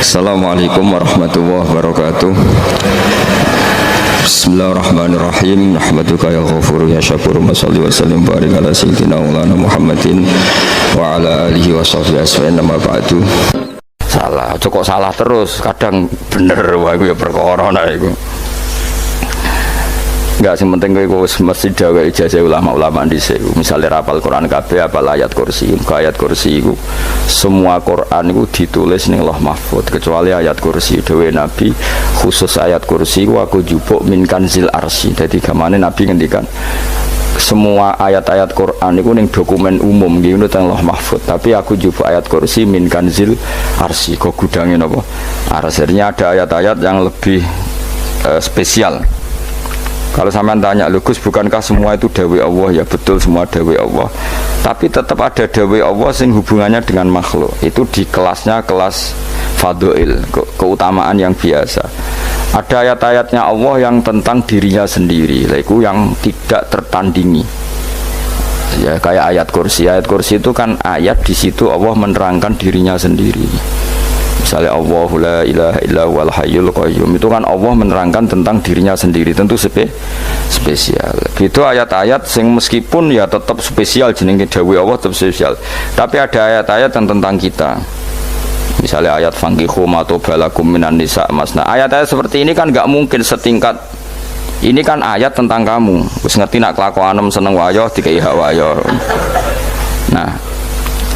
Assalamualaikum warahmatullahi wabarakatuh. Bismillahirrahmanirrahim. Nahmaduka ya ghafuru ya syakuru. Mashalli wa sallim barik ala sayyidina maulana Muhammadin wa ala alihi wa sahbihi asfa'in. Nama ba'du. Salah, kok salah terus. Kadang bener wah iku ya perkara nah iku. Enggak, sing penting kowe mesti dawe ijazah ulama-ulama dhisik. Misale rapal Quran kabeh apal ayat kursi. Ayat kursi iku semua Quran iku ditulis ning Lauh Mahfuz kecuali ayat kursi. Dewe Nabi khusus ayat kursi iku aku jupuk min kanzil arsy. Dadi gamane Nabi ngendikan semua ayat-ayat Quran itu ning dokumen umum gitu teng Lauh Mahfuz, tapi aku jupuk ayat kursi min kanzil arsy. Kok gudange napa? Arsirnya ada ayat-ayat yang lebih spesial. Kalau sampean tanya, Gus, bukankah semua itu dawai Allah? Ya betul, semua dawai Allah. Tapi tetap ada dawai Allah sing hubungannya dengan makhluk. Itu di kelasnya kelas fadhil, keutamaan yang biasa. Ada ayat-ayatnya Allah yang tentang dirinya sendiri, itu yang tidak tertandingi. Ya kayak ayat kursi. Ayat kursi itu kan ayat di situ Allah menerangkan dirinya sendiri. Misalnya Allahu la ilaha illa huwal hayyul qayyum, itu kan Allah menerangkan tentang dirinya sendiri, tentu spesial. Itu ayat-ayat sing meskipun ya tetap spesial jenenge dawuh Allah tetap spesial. Tapi ada ayat-ayat yang tentang kita. Misalnya ayat fankihu ma tobalakum minan nisa masna. Ayat-ayat seperti ini kan enggak mungkin setingkat. Ini kan ayat tentang kamu. Wis ngerti nak kelakuanem seneng wayo dikai hak wayo. Nah,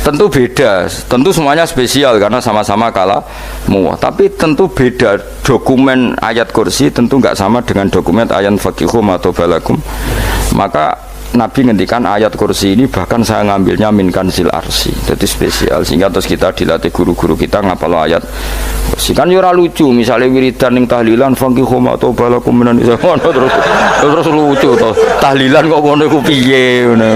tentu beda, tentu semuanya spesial karena sama-sama kalamu. Tapi tentu beda, dokumen ayat kursi tentu nggak sama dengan dokumen ayat faqihu matobalakum. Maka Nabi ngendikan ayat kursi ini bahkan saya ngambilnya min kanzil arsy, jadi spesial. Sehingga terus kita dilatih guru-guru kita ngapal ayat kursi. Kan ora lucu, misalnya wiridan ning tahlilan faqihu matobalakum minan nisa terus lucu toh. Tahlilan kok ngono iku piye ngono.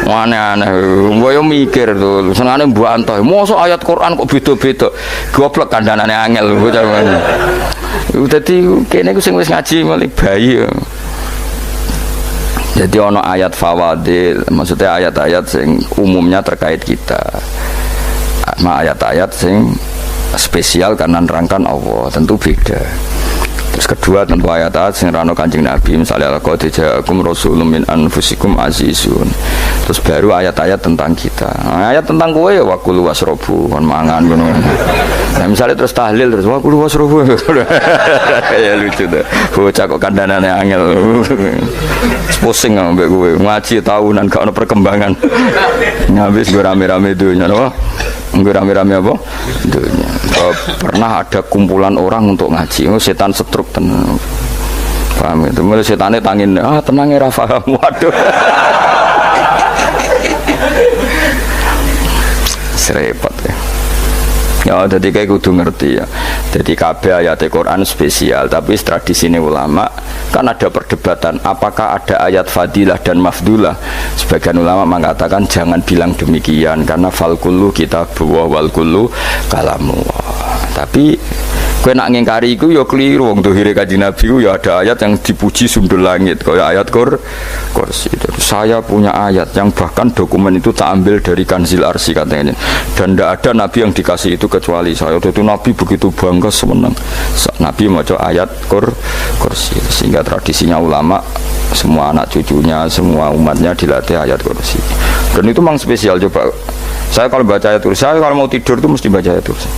Aneh-aneh, gue mikir tuh, senangnya buantah. Masa ayat Quran kok beda-beda, goblok kandhanane angel, gue jangan. Jadi kayaknya gue wis ngaji malah bayi. Jadi ono ayat fawadil, maksudnya ayat-ayat sing umumnya terkait kita. Ayat-ayat sing spesial karena nerangkan Allah, tentu beda. Terus kedua tentu ayat-ayat sing rano Kanjeng Nabi, misalnya laqad ja'akum rasulun min anfusikum azizun. Terus baru ayat-ayat tentang kita. Ayat tentang kowe ya waqulu wasrobu kon mangan ngono. Nah, misalnya terus tahlil terus waqulu wasrobu. Ya lucu tuh. Bocah kok kandhanane angel. Pusing ambek kowe. Ngaji tahunan gak ono perkembangan. Ngabis go rame-rame dunya no. Nggo rame-rame apa? Dunya. Pernah ada kumpulan orang untuk ngaji. Setan setruk tenan. Paham itu? Mulai setane tangin, tenang ya Rafa. Waduh. Serepot ya. Ya, jadi kayak kudu ngerti ya. Jadi kabeh ayat Quran spesial, tapi tradisi ini ulama kan ada perdebatan apakah ada ayat fadilah dan mafdulah. Sebagian ulama mengatakan jangan bilang demikian karena fal kullu kitabullah wal kullu kalamullah. Tapi kowe nak ngingkari iku ya keliru. Wong dohire Kanjeng Nabi ku ya ada ayat yang dipuji sundul langit kaya ayat kursi. Saya punya ayat yang bahkan dokumen itu tak ambil dari kanzil arsy katanya. Dan tidak ada nabi yang dikasih itu kecuali saya. Itu nabi begitu bangga senang. Nabi maca ayat kursi. Sehingga tradisinya ulama semua anak cucunya, semua umatnya dilatih ayat kursi. Dan itu memang spesial. Coba saya kalau baca ayat kursi, saya kalau mau tidur itu mesti baca ayat kursi.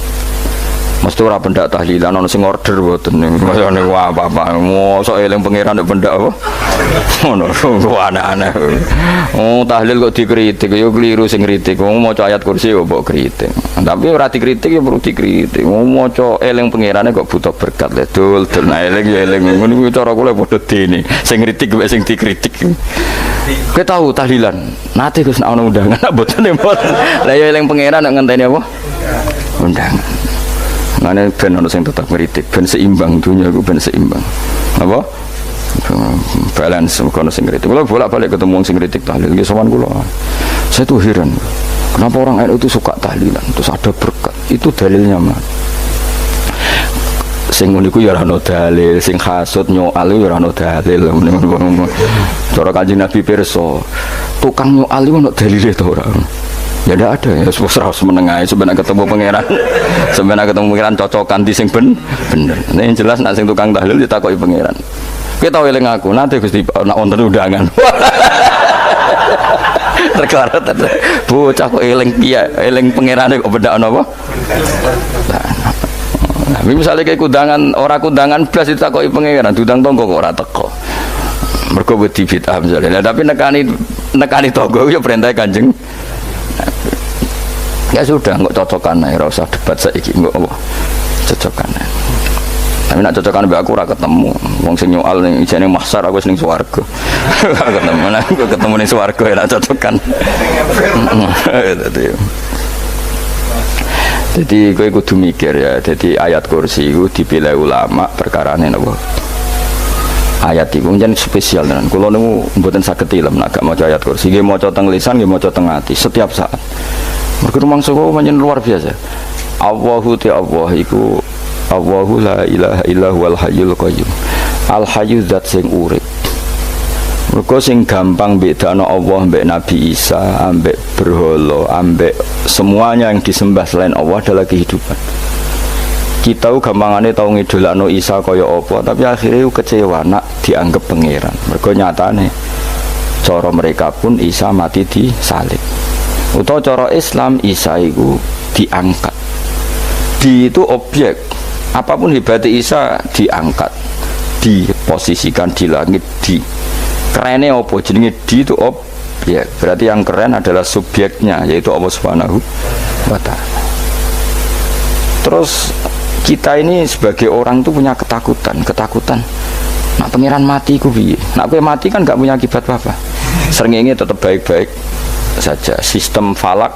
Mesti ora pendak tahlilan ana sing order mboten niku apa-apa. Mosok eling pangeran nek pendak apa? Ngono aneh-aneh. Oh, tahlil kok dikritik ya keliru sing kritik. Wong maca ayat kursi kok mbok kritik. Tapi ora dikritik ya perlu dikritik. Wong maca eling pangerane kok butuh berkat le dul nah eling ya eling. Ngono kuwi cara kula padha dene. Sing kritik mek sing dikritik. Kowe tahu tahlilan? Nate Gus nek ana undangan mboten mboten. Lah ya eling pangeran nek ngenteni apa? Undangan. Ngene ben ono sing tetap ngritik, ben seimbang dunia iku ben seimbang. Apa? Balance kono sing ngritik. Kula bolak-balik ketemu wong sing ngritik tahlil nggih sowan kula. Saya tuh heran. Kenapa orang NU itu suka tahlilan? Terus ada berkat. Itu dalilnya mah. Sing ngono iku ya ora ono dalil, sing hasud nyoal ya ora ono dalil. Cara Kanjeng Nabi pirsa, tukang nyoal iku ono dalile to ora? Ya ndak ada ya serus menengah sebenarnya ketemu pangeran. Sebenarnya ketemu pangeran cocokan di sing bener. Nah, yang jelas nak sing tukang tahlil ditakoki pangeran. Kita tahu eling aku nanti Gusti nak wonten undangan. Terkarat bocah kok eling piye eling pangerane kok bedakno apa? Nah, misalnya kayak kudangan kondangan blas ditakoki pangeran diundang tonggo kok ora teko. Mergo wedi bid'ah misalnya. Tapi nekani tonggo ya perintah Kanjeng. Ya sudah nggak cocokan ae ora usah debat saiki nggak apa. Cocokan. Tapi nak cocokan mbak aku ora ketemu. Wong sing nyoal ning ijene mahsyar aku wis ning swarga. Ketemu nang ketemu ning swarga ya cocokan. Jadi kowe kudu mikir ya. Jadi ayat kursi itu dipilih ulama perkarane napa? Ayat itu jan spesial tenan. Kula niku mboten saged ilem nek gak maca ayat kursi. Nggih maca teng lisan, nggih maca teng ati setiap saat. Mergo mangsa kok pancen luar biasa. Allahu ta'ala iku Allahu la ilaha illa huwal hayyul qayyum. Al hayyu zat sing urip. Mergo sing gampang bedano Allah mbek Nabi Isa, ambek berhala, ambek semuanya yang disembah selain Allah adalah kehidupan. Kita gampangane tau ngidolakno Isa kaya apa, tapi akhirnya kecewa nak dianggap pangeran. Mergo nyatane cara mereka pun Isa mati di salib. Utawa cara Islam Isa iku diangkat. Di itu objek. Apapun hebatnya Isa diangkat, diposisikan di langit, di kerennya apa jenenge di itu objek. Berarti yang keren adalah subjeknya, yaitu Allah Subhanahu wa ta'ala. Terus kita ini sebagai orang itu punya ketakutan. Nak pangeran mati ku piye? Nak kowe mati kan gak punya akibat apa-apa. Srengenge tetap baik-baik saja. Sistem falak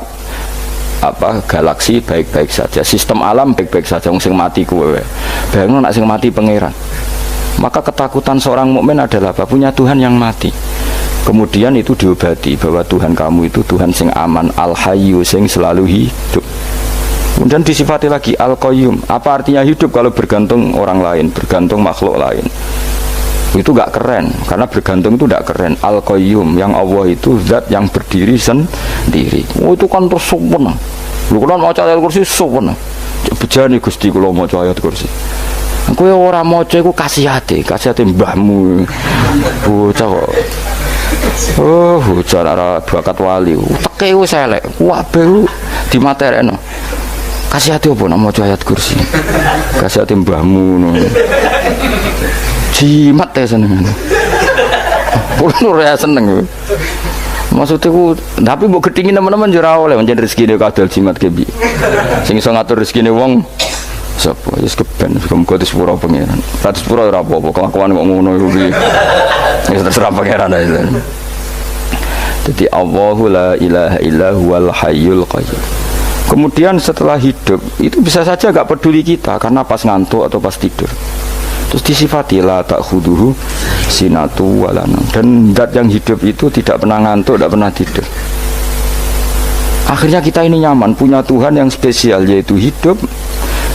galaksi baik-baik saja, sistem alam baik-baik saja. Wong sing mati kuwe bayangno nak sing mati pangeran. Maka ketakutan seorang mukmin adalah apa? Punya Tuhan yang mati. Kemudian itu diobati bahwa Tuhan kamu itu Tuhan sing aman, al-hayyu sing selalu hidup. Kemudian disifati lagi al-qayyum. Apa artinya hidup kalau bergantung orang lain, bergantung makhluk lain? Itu gak keren, karena bergantung itu gak keren. Al-qayyum, yang Allah itu zat yang berdiri sendiri. Oh itu kan terus sempurna. Lu kan mau ayat kursi sempurna. Bejane Gusti kula maca ayat kursi. Kowe ora maca iku kasihate mbahmu. Bocah kok. Oh, bocah ora bakat wali. Teke wis elek. Kabeh dimaterekno. Kasihate opo nek maca ayat kursi? Kasihate mbahmu ngono. Jimat ya seneng. Kulo ora seneng. Maksudnya ku, tapi mbok gedhingi teman-teman yo ora oleh pancen rezekine kadal jimat ke piye. Sing iso ngatur rezekine wong sapa? Wis keben muga disepuro pangeran. Ora disepuro ora apa-apa, kelakuan kok ngono iku piye. Wis terserah pangeran ae. Jadi Allahu la ilaha illa huwal hayyul qayyum. Kemudian setelah hidup itu bisa saja gak peduli kita karena pas ngantuk atau pas tidur. Terus disifati la ta'khuduhu sinatu walana. Dan zat yang hidup itu tidak pernah ngantuk, tidak pernah tidur. Akhirnya kita ini nyaman, punya Tuhan yang spesial, yaitu hidup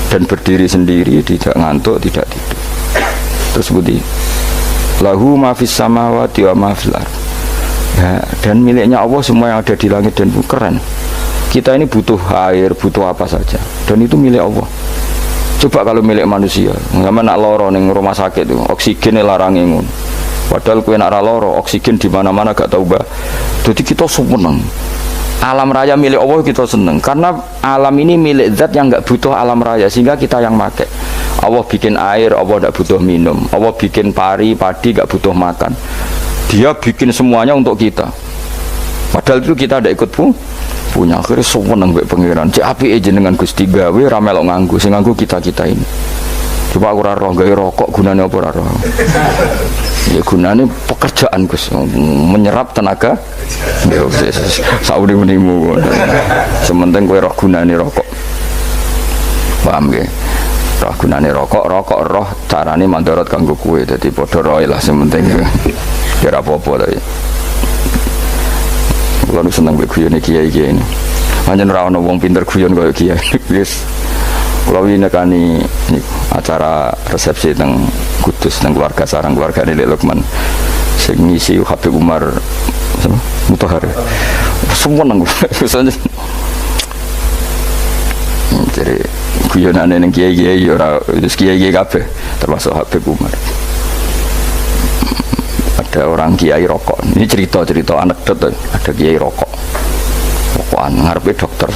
dan berdiri sendiri, tidak ngantuk, tidak tidur. Terus budi lahu ma fis samawati wa ma fil ardh. Ya, dan miliknya Allah semua yang ada di langit dan bumi. Keren. Kita ini butuh air, butuh apa saja, dan itu milik Allah. Coba kalau milik manusia, nggak nak loro neng rumah sakit itu, oksigennya larang ingun. Padahal kue nak loro, oksigen di mana-mana gak tahu bah. Jadi kita seneng. Alam raya milik Allah kita seneng, karena alam ini milik zat yang nggak butuh alam raya, sehingga kita yang make. Allah bikin air, Allah tidak butuh minum. Allah bikin padi nggak butuh makan. Dia bikin semuanya untuk kita. Padahal itu kita tidak ikut punya. Akhirnya seneng mbek pangeran. Cek apike jenengan Gusti gawe ra melok nganggo, sing nganggo kita-kita ini. Coba aku ora roh gawe rokok gunane apa ora roh. Ya gunane pekerjaan Gus, menyerap tenaga. Ya wis sauri-unimu. Sementing kowe roh gunane rokok. Paham nggih? Roh gunane rokok roh carane mandorot kanggo kowe. Dadi padha roe lah sementing. Ya ora apa-apa ta. Kalau seneng guyon kiai ini, hanya nerawon wong pinter guyon kaya kiai. Yes, kalau ini nekani acara resepsi teng Kudus teng keluarga sarang keluarga Lek Lukman, sing ngisi Habib Umar Mutahar. seneng. Jadi guyonane ning kiai-kiai ora wis kiai-kiai kabeh termasuk Habib Umar. Ada orang kiai rokok. Ini cerita anekdot. Ada kiai rokok. Rokokan ngarepe dokter.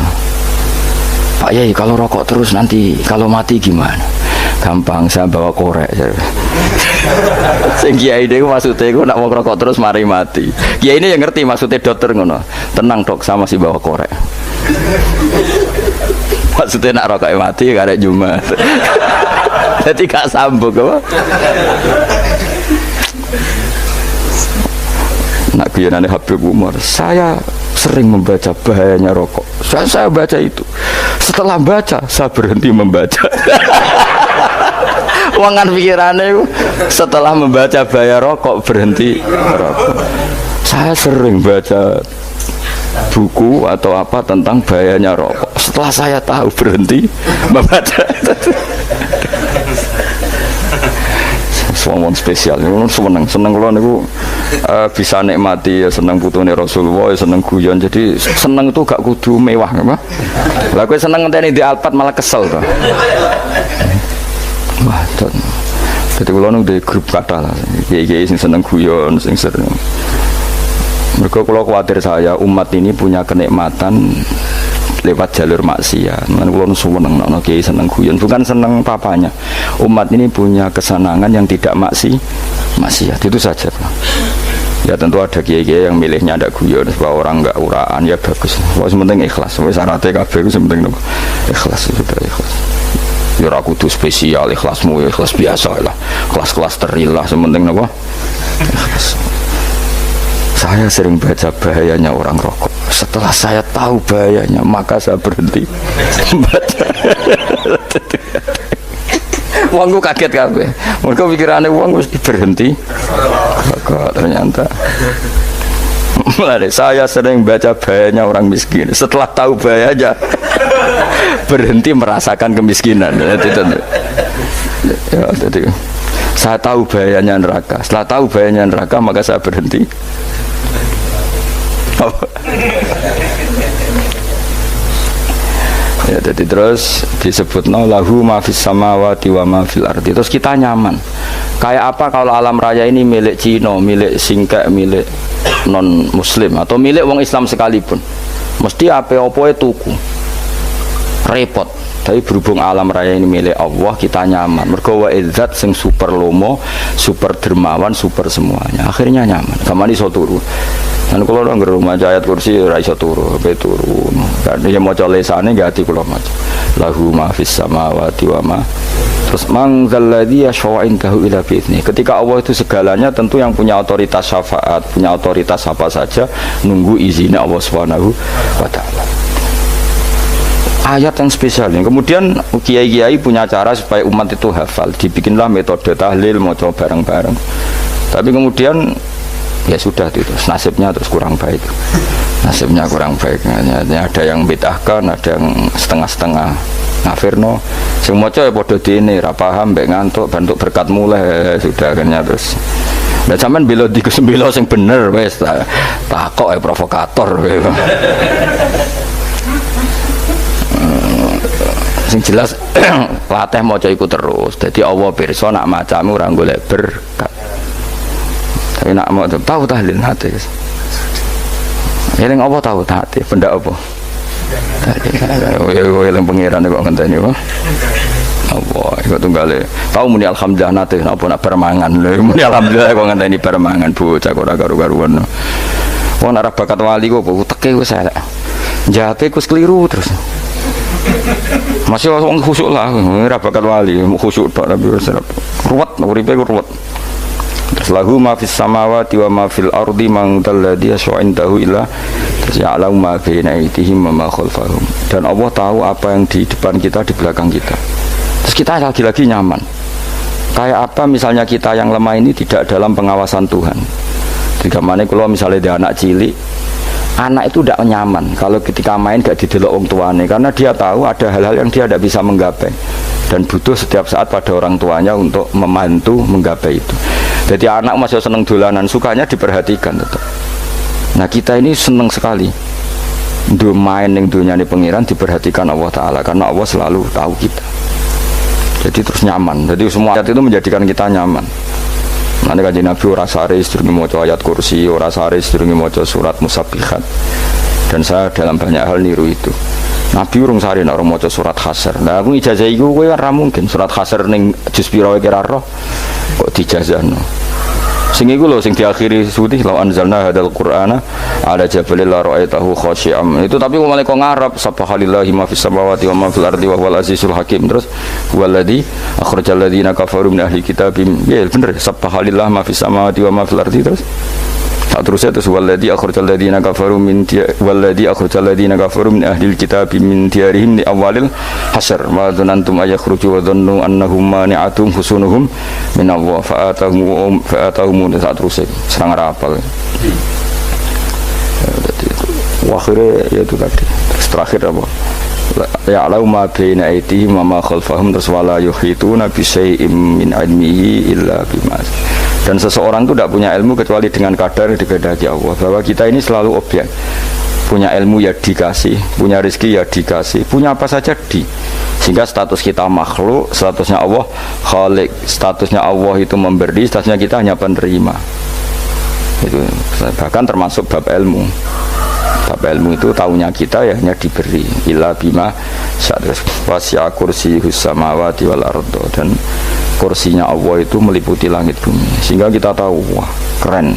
Pak Yai, kalau rokok terus nanti kalau mati gimana? Gampang, saya bawa korek. Sing kiai niku maksudnya iku nak mau rokok terus mari mati. Kiai ini yang ngerti maksudnya dokter ngono. Tenang dok, sama si bawa korek. Maksudnya nak rokok mati gak ada Jumat. Jadi gak sambung apa? Nak guyonane Habib Umar, saya sering membaca bahayanya rokok. Saya baca itu. Setelah baca, saya berhenti membaca. Wangan pikirannya setelah membaca bahaya rokok berhenti rokok. Saya sering baca buku atau apa tentang bahayanya rokok. Setelah saya tahu berhenti membaca. Wong spesial, seneng kalau niku bisa nikmati ya seneng putune Rasulullah, ya seneng guyon. Jadi seneng itu gak kudu mewah, apa? Lah kowe seneng ngenteni di Alphard malah kesel to. Wah, jadi kalau nung di grup kata lah, kiai sing seneng guyon, sing sering. Mereka kalau khawatir saya umat ini punya kenikmatan lewat jalur maksiat. Kan kalau seneng nak kiai seneng guyon, bukan seneng papanya. Umat ini punya kesenangan yang tidak maksiat, itu saja. Ya tentu ada kiai-kiai yang milihnya ada guyon, supaya orang enggak uraan ya bagus. Wes penting ikhlas. Wes syaratnya kabeh itu penting ikhlas, sudah ikhlas. Ya ora kudu spesial, ikhlasmu ya ikhlas biasa lah. Kelas-kelas terilah sementing napa? Ikhlas. Saya sering baca bahayanya orang rokok. Setelah saya tahu bahayanya, maka saya berhenti membaca. Wongku kaget kabeh. Mereka pikirannya wong mesti berhenti. Kok ternyata. Mulai saya sering baca bahayanya orang miskin. Setelah tahu bahayanya, berhenti merasakan kemiskinan. Jadi saya tahu bahayanya neraka. Setelah tahu bahayanya neraka, maka saya berhenti. Ya, jadi terus disebut lahu ma fis samawati wa ma fil ardi. Terus kita nyaman. Kayak apa kalau alam raya ini milik Cina, milik singkek, milik non muslim atau milik wong Islam sekalipun. Mesti apa-apa tuku. Repot. Tapi berhubung alam raya ini milik Allah, kita nyaman. Mergo wa izzat sing super lomo, super dermawan, super semuanya. Akhirnya nyaman. Kamane iso turu. Dan kalau orang rumah ayat kursi ora iso turu, be turu. Kan ya maca lesane nggak ati kula maca. Lahu ma fis samawati wa ma. Terus man dzalladzi yashfa'u indahu ila bi'izni. Ketika Allah itu segalanya, tentu yang punya otoritas syafaat, punya otoritas apa saja nunggu izinnya Allah Subhanahu wa taala. Ayat yang spesial ini. Kemudian kiai-kiai punya cara supaya umat itu hafal. Dibikinlah metode tahlil maca bareng-bareng. Tapi kemudian ya sudah itu nasibnya terus kurang baik. Nasibnya kurang baik. Ada yang bid'ahkan, ada yang setengah-setengah ngafirno. Sing maca ya padha dene ra paham mbek ngantuk bentuk berkat mulai sudah akhirnya terus. Lah sampean bela di sembelo sing bener wis takok provokator. Sing jelas latih maca iku terus. Dadi Allah pirsa nak macamu ora golek berkat. Tapi nak mau tahu tahlil hati. Eling apa tahu hati? Benda apa? Eling pangeran kok ngenteni apa? Apa iku tunggale. Tahu muni alhamdulillah nate apa nak permangan. Muni alhamdulillah kok ngenteni permangan bocah ora karu-karuan. Wong nek bakat wali kok teke wis elek. Jate wis keliru terus. Masih orang khusyuk lah, ora bakat wali, khusyuk tok tapi ruwet, uripe ruwet. Terus lahu ma fis samawati wa ma fil ardi man dalladhi yash'indahu illa ya'lamu ma baina aydihim wa ma khalfahum. Dan Allah tahu apa yang di depan kita, di belakang kita. Terus kita lagi-lagi nyaman. Kayak apa misalnya kita yang lemah ini tidak dalam pengawasan Tuhan. Jika mana kalau misalnya dia anak cilik, anak itu tidak nyaman kalau ketika main gak didelok orang tuanya, karena dia tahu ada hal-hal yang dia tidak bisa menggapai dan butuh setiap saat pada orang tuanya untuk membantu menggapai itu. Jadi anak masih seneng dolanan, sukanya diperhatikan tetap. Nah kita ini seneng sekali main ning dunyane pangeran diperhatikan Allah Ta'ala karena Allah selalu tahu kita. Jadi terus nyaman. Jadi semua ayat itu menjadikan kita nyaman. Nanti Kanjeng Nabi ora sare sedurunge maca ayat kursi, ora sare sedurunge maca surat musabbihat. Dan saya dalam banyak hal niru itu. Nabi urung sare nek ora maca surat Hasr. Nah aku ijazah iku kowe ora mungkin surat Hasr ning juz pira wae kira roh kok dijazahno. Sing iku lho sing diakhiri suti la anzalna hadal qur'ana ala jabalil la ra'aitahu khashi'am. Itu tapi mulai kok ngarep subhanallahi ma fis samawati wa ma fil ardi wa huwal azizul hakim. Terus waladzi akhrajal ladzina kafaru min ahli kitabim. Ya bener subhanallahi ma fis samawati wa ma fil ardi terus. Terusnya terus waladzi akhrajal ladzina kafaru min ahli kitabim min diyarihim li awalil hasyr wa dzanantum ayakhruju wa dhannu annahum mani'atum husunuhum min Allah fa'atahum saat terusnya serang rapal. Akhirnya ya itu tadi. Terus terakhir apa? Ya'lamu ma baina aydihim wa ma khalfahum terus wala yuhituna bi syai'in min ilmihi illa bima. Dan seseorang itu tidak punya ilmu kecuali dengan kadar dikehendaki Allah. Bahwa kita ini selalu objek. Punya ilmu ya dikasih, punya rezeki ya dikasih, punya apa saja sehingga status kita makhluk, statusnya Allah khalik, statusnya Allah itu memberi, statusnya kita hanya penerima. Itu bahkan termasuk bab ilmu. Bab ilmu itu tahunya kita ya hanya diberi. Illa bima wasi'a kursiyuhus samawati wal ardo, dan kursinya Allah itu meliputi langit bumi sehingga kita tahu wah keren.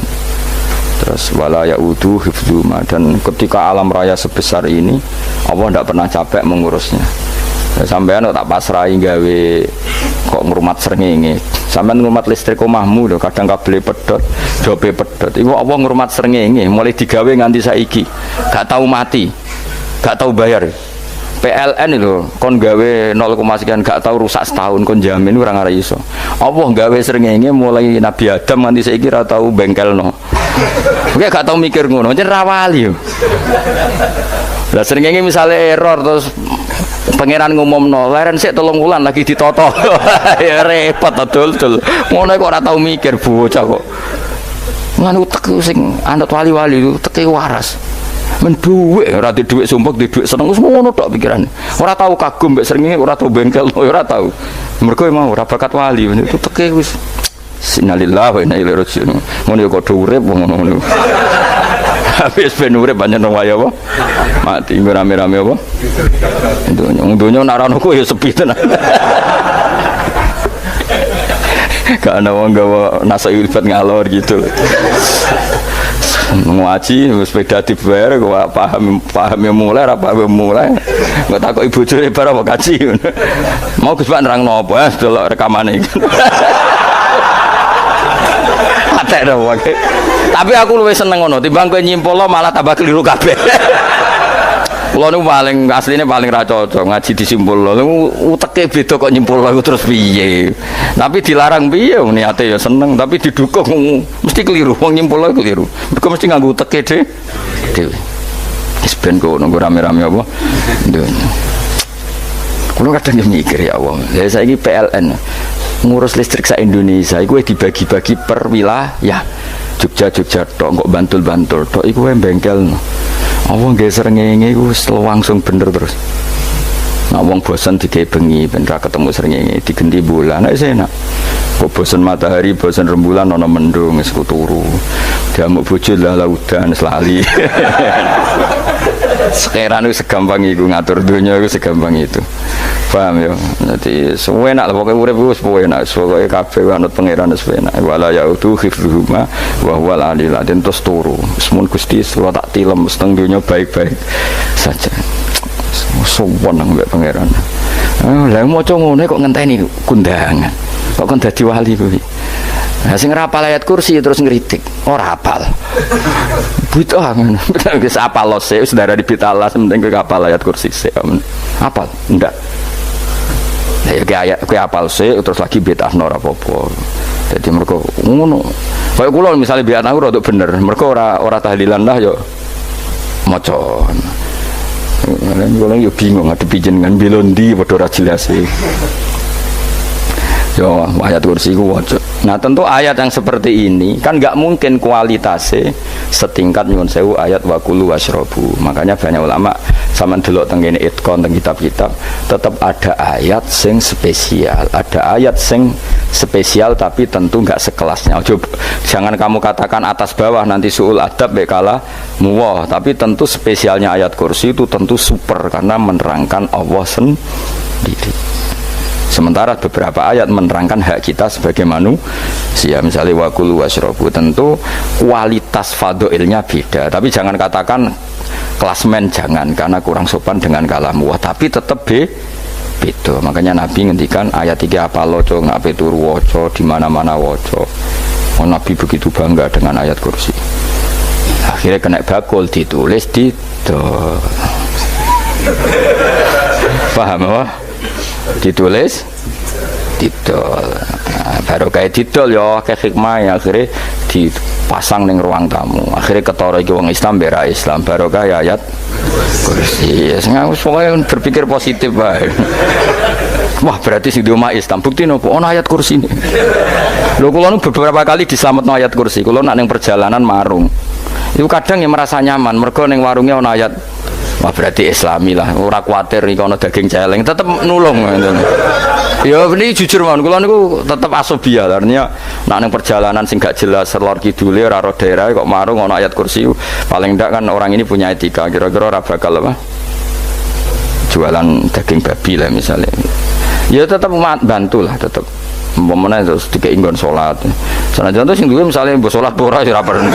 Terus wala ya'udu hifdzuma, dan ketika alam raya sebesar ini Allah tidak pernah capek mengurusnya. Sampean tak pasrahi gawe kok ngrumat srengenge. Sampean ngrumat listrik omahmu lho kadang kabel pedhot, dope pedhot. Iku Allah ngrumat srengenge mulai digawe nganti saiki. Gak tahu mati. Gak tahu bayar. PLN itu kon gawe 0, sekian gak tahu rusak setahun kon jamin ora ngara iso. Allah gawe srengenge mulai Nabi Adam nganti saiki ora tahu bengkelno. Oke gak tahu mikir ngono, jen rawali yo. Lah srengenge misale error terus pangeran ngumumno leren sik 3 wulan lagi ditoto. Ya repot dul. Ngono kok ora tahu mikir bocah kok. Ngono utek sing anut wali-wali itu teke waras. Men duwe ora di dhuwit sumpek di dhuwit seneng wis ngono tok pikirane. Ora tahu kagum mbek srengenge, ora tahu bengkel, ora tahu. Mergo mau ora bakat wali itu teke wis innalillahi wa inna ilaihi raji'un. Ngono yo kok urip ngono. Habis ben urip pancen waya apa? Mati rame-rame apa? Donya nak ana kok ya sepi tenan. Gak ana wong gawa nasai ulfat ngalor gitu. Ngaji sepeda dibayar kok paham ya mulai apa mulai nggak takut ibu curi bar apa kaji mau Gus Pak nerangno apa delok rekamane iki atek dong tapi aku luwih seneng ngono timbang kowe nyimpulno malah tambah keliru kabeh. Kulo niku paling asline paling ra cocok ngaji disimpulno. Uteke beda kok nyimpulno terus piye. Tapi dilarang piye niate ya seneng tapi didukung mesti keliru. Wong nyimpulno keliru. Mergo mesti nganggo uteke dhewe. Wis ben kok nunggu rame-rame apa. Kulo kadang mikir ya Allah. Lah saiki PLN ngurus listrik sa Indonesia iku dibagi-bagi per wilayah. Jogja tok kok Bantul tok iku wae bengkelno. Allah nggih srengenge iku langsung bener terus. Nek wong bosen digawe bengi ben ra ketemu srengenge digenti bulan nek enak. Kok bosen matahari, bosen rembulan ana mendung wis turu. Diamuk bojo lah laudan selali. Sekarang itu segampang itu ngatur dunia itu segampang itu. Paham ya? Jadi semua enak lah pokoknya urip wis enak. Pokoke kabeh anut pangeran wis enak. Wala yaudu hifdzuhuma wa huwal aliyul azim terus turu. Semun Gusti kula tak tilem seteng dunia baik-baik saja. Sowan nang mbek pangeran. Lah maca ngene kok ngenteni kundangan. Kok kon dadi wali kuwi. Nah sing rapal ayat kursi terus ngritik. Ora hafal. Butuh ngono. Wis apal lose wis darah dibitalah penting kowe hafal ayat kursi sik. Hafal? Ndak. Lah ya ayat kowe hafal sik terus lagi betahno ora apa-apa. Dadi mergo ngono. Kaya kula misale biat aku rada bener. Mergo ora tahlilan lah yo maca. Kula yo bingung ngadepi jenengan belondi padha ora jelas e. Yo ayat kursi ku waca. Nah tentu ayat yang seperti ini kan nggak mungkin kualitasnya setingkat nyuwun sewu ayat wa kulu washrabu. Makanya banyak ulama sama delok teng kene itqon teng kitab-kitab tetap ada ayat sing spesial, ada ayat sing spesial tapi tentu nggak sekelasnya. Coba jangan kamu katakan atas bawah nanti suul adab bekala muwah, tapi tentu spesialnya ayat kursi itu tentu super karena menerangkan Allah sendiri. Sementara beberapa ayat menerangkan hak kita sebagai manusia, misalnya wa kulu washrabu, tentu kualitas fadhailnya beda. Tapi jangan katakan klasmen, jangan, karena kurang sopan dengan kalam wah, tapi tetap beda. Makanya Nabi ngendikan ayat 3 apa loco ngape turu waca di mana-mana waca. Oh, Nabi begitu bangga dengan ayat kursi. Akhirnya kena bakul ditulis di paham apa? Ditulis didol. Nah, baru kayak didol ya kayak hikmah ya, akhirnya dipasang ning ruang tamu. Akhirnya ketara iki wong Islam bera Islam baru kayak ayat kursi. Semuanya berpikir positif bae. Wah berarti sing di omah Islam bukti nopo ono ayat kursi ini. Lho kula nu beberapa kali diselametno ayat kursi. Kula nak ning perjalanan marung. Itu kadang yang merasa nyaman mergo ning warungnya ono ayat. Wah berarti Islami lah, ora kuatir iki ana daging celeng, tetep nulung ngoten. Ya ini jujur mawon, kula niku tetep asobia, artinya nek ning perjalanan sing gak jelas lor kidule ora ro daerah kok marung ana ayat kursi, paling ndak kan orang ini punya etika, kira-kira ora bakal apa? Jualan daging babi lah misalnya. Ya tetep bantu lah tetep. Umpamane terus dikenggon salat. Sanajan to sing duwe misale mbok salat ora ya ora perlu.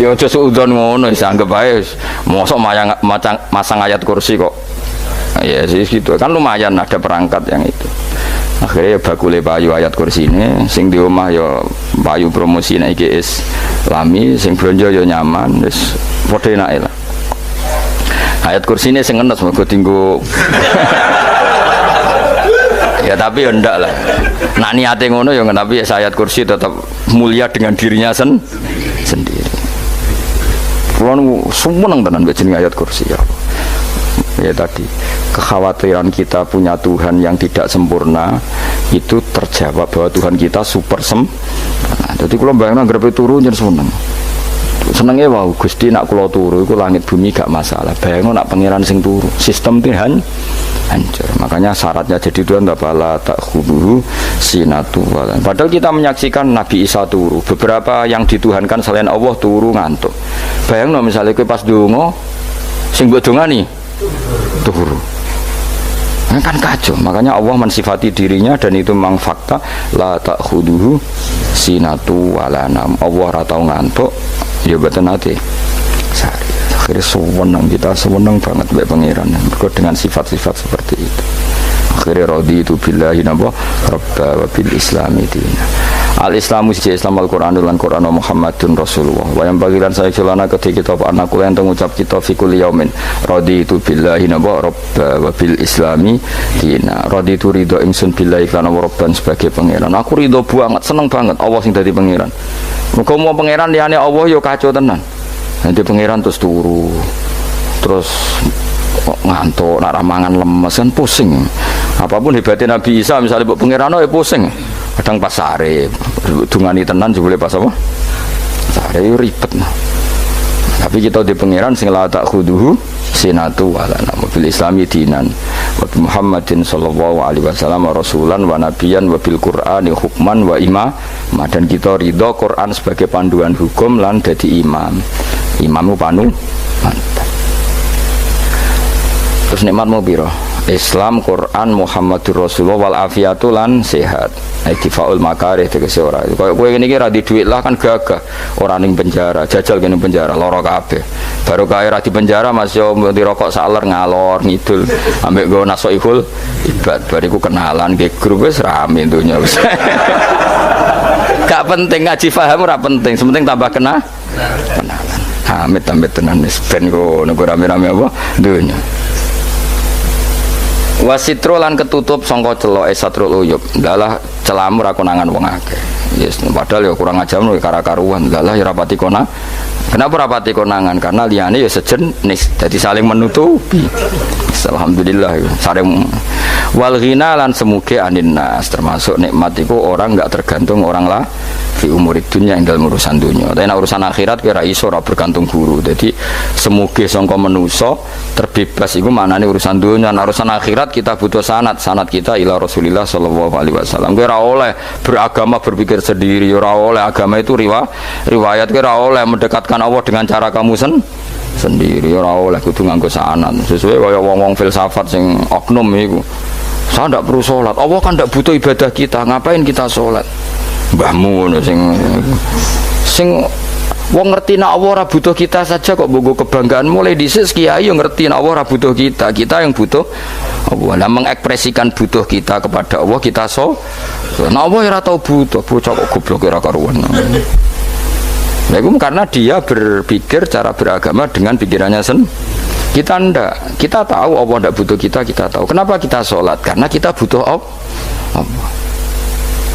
Ya aja suudzon ngono wis anggap ae mosok masang ayat kursi kok. Ya sih gitu. Kan lumayan ada perangkat yang itu. Akhirnya bakule payu ayat kursi ini sing di omah ya payu promosi nek iki Islami, sing blonjo ya nyaman, wis padha enake lah. Ayat kursi ini sing ngenes mergo tinggo ya tapi ya ndak lah. Nak niate ngono ya tapi ayat kursi tetap mulia dengan dirinya sendiri. Kulo seneng tenan mbek jeneng ayat kursi ya. Ya tadi kekhawatiran kita punya Tuhan yang tidak sempurna itu terjawab bahwa Tuhan kita super sempurna. Jadi kulo bayangno grepe turu nyen seneng. Senenge wae Gusti nak kula turu iku langit bumi gak masalah. Bayangno nak pangeran sing turu, sistem Tuhan hancur. Makanya syaratnya jadi Tuhan bala takhuduhu sinatu wala. Padahal kita menyaksikan Nabi Isa turu. Beberapa yang dituhankan selain Allah turu ngantuk. Bayangno misalnya kowe pas donga sing mbok dongani turu. Kan kacau. Makanya Allah mensifati dirinya dan itu memang fakta la takhuduhu sinatu wala nam. Allah ora tau ngantuk. Ya betul nanti akhirnya sewenang kita sewenang banget mbak pangeran dengan sifat-sifat seperti itu. Akhirnya raditu billahi nabwa rabba wa bil islami dina. Al-Islamu siji Islam Al-Qur'an lan Qur'an Muhammadun Rasulullah. Wa yang bagilan saya celana ketika kita anakku yang ngucap kita fi kulli yaumin raditu billahi nabwa rabba wa bil islami dina. Raditu ridho ingsun billahi kana rabban sebagai pangeran. Aku ridho banget, seneng banget Allah sing dadi pangeran. Muga mau pangeran liyane Allah yo kacau tenan. Nanti pangeran terus turu. Terus ngantuk, nak ramangan lemes kan pusing. Apapun hebatnya Nabi Isa misalnya buat pangeran ya pusing. Kadang pas sare dungani tenan juga boleh pas apa? Sare ribet nah. Tapi kita di pangeran sing la takhuduhu sinatu wala nam bil islami dinan wa Muhammadin sallallahu alaihi wasallam rasulan wa nabiyan wa bil qur'ani hukman wa imam. Dan kita ridho Quran sebagai panduan hukum lan dadi imam. Imamu panu mantap. Terus nikmatmu piro? Islam, Quran, Muhammadur Rasulullah wal afiatu lan sehat. Difaul makarih tegese ora. Kaya kowe ngene iki ra di dhuwit lah kan gagah. Ora ning penjara, jajal kene penjara lara kabeh. Baru kaya ra di penjara Mas yo di rokok saler ngalor ngidul ambek nggo nasoihul ibad. Bariku kenalan ke grup wis rame donya wis. Gak penting ngaji paham ora penting, sementing tambah kenalan. Amit-amit tenan wis ben kok rame-rame apa donya. Wasitro lan ketutup sangka celok satrul uyub. Dalah celamu ra konangan wong akeh. Yes, padahal ya kurang ajar lho kara-karuan. Dalah ya rapati konang. Kenapa rapati konangan? Karena liyane ya sejenis. Jadi saling menutupi. alhamdulillah sareng wal ghina lan semuge anin nas termasuk nikmat itu orang enggak tergantung orang lah fi umurid dunya ing dalam urusan dunia. Tapi nek urusan akhirat kira iso ora bergantung guru. Jadi semuge sangka manusa terbebas iku maknane urusan dunia. Nek urusan akhirat kita butuh sanad kita ila Rasulillah sallallahu alaihi wasallam. Kira oleh beragama berpikir sendiri, ora oleh agama itu riwayat kira oleh mendekatkan Allah dengan cara kamu sendiri, ora oleh kudu nganggo sanad. Sesuai kaya wong-wong filsafat sing oknum iku. Saya tidak perlu sholat. Allah kan tidak butuh ibadah kita. Ngapain kita sholat? Mbahmu sing wong ngerti nak Allah ora butuh kita saja kok bogo kebanggaan mulai dhisik kiai yo ngerti nak Allah ora butuh kita yang butuh Allah. Nah mengekspresikan butuh kita kepada Allah kita nah Allah ora tau butuh bocah kok goblok ora karuan. Nah itu karena dia berpikir cara beragama dengan pikirannya kita ndak, kita tahu Allah ndak butuh kita tahu. Kenapa kita sholat? Karena kita butuh Allah.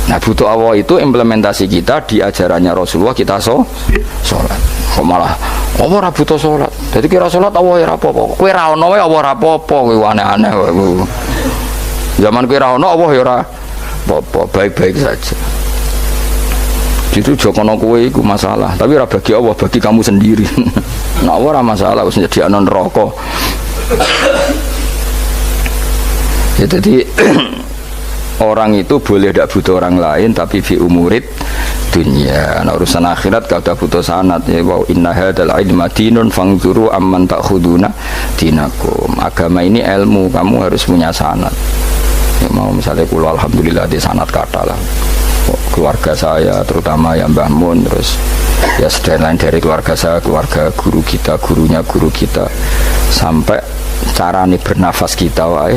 Nah butuh Allah itu implementasi kita di ajarannya Rasulullah kita sholat. Kok malah Allah ora butuh sholat. Jadi kira sholat Allah ora apa-apa. Kowe ra ono wae Allah ora apa-apa, kowe aneh-aneh kowe. Zaman kowe ra ono Allah ya ora apa-apa, baik-baik saja. Itu jokono kowe iku masalah, tapi ora bagi Allah, bagi kamu sendiri. Nah Allah ora masalah wis nyediakno neraka. Ya jadi orang itu boleh tidak butuh orang lain tapi fi umurid dunia. Nah, urusan akhirat kalau tidak butuh sanad ya wa inna hadzal ilma dinun fangzuru amman ta'khuduna dinakum. Agama ini ilmu, kamu harus punya sanad. Ya, mau misalnya kula alhamdulillah di sanad kata lah. Keluarga saya terutama ya Mbah Mun, terus ya lain dari keluarga saya, keluarga guru kita, gurunya guru kita, sampai cara nih bernafas kita wae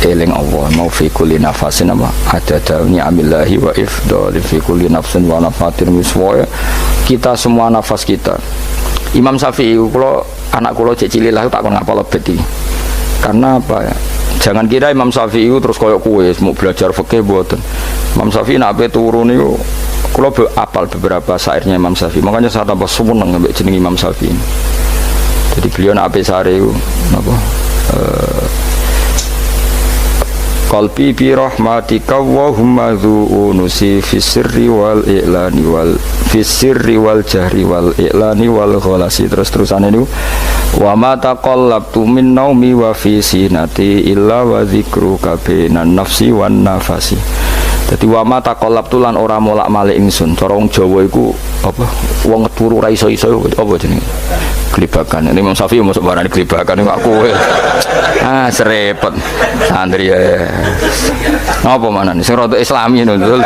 eling Allah mau fi kulli nafasin apa adada ni'amillahi wa ifdal fi kulli nafsin wa nafatin wiswa. Kita semua nafas kita. Imam Syafi'i kalau anak kula cek cilik lah tak kon ngapal lebet iki. Karena apa ya? Jangan kira Imam Syafi'i terus koyo kowe mau belajar fikih mboten. Imam Syafi'i nek ape turu niku kula apal beberapa syairnya Imam Syafi'i. Makanya saya tambah seneng ambek jeneng Imam Syafi'i. Jadi beliau nek ape sare napa qalbi bi rahmatika wa humma dzu'unusi fi sirri wal i'lani wal fi sirri wal jahri wal i'lani wal ghalasi. Terus-terusan itu wa ma taqallabtu min naumi wa fi sinati illa wa dzikruka bainan nafsi wan nafasi. Dadi wa ma taqallabtu lan ora molak-malik ingsun. Cara wong Jawa iku apa wong turu ra iso-iso apa jenenge? Gelibakan. Ini Imam Syafi'i masuk barang gelibakan ini kowe. Serepet santri ya. Apa mana nih? Sing rada Islami dul.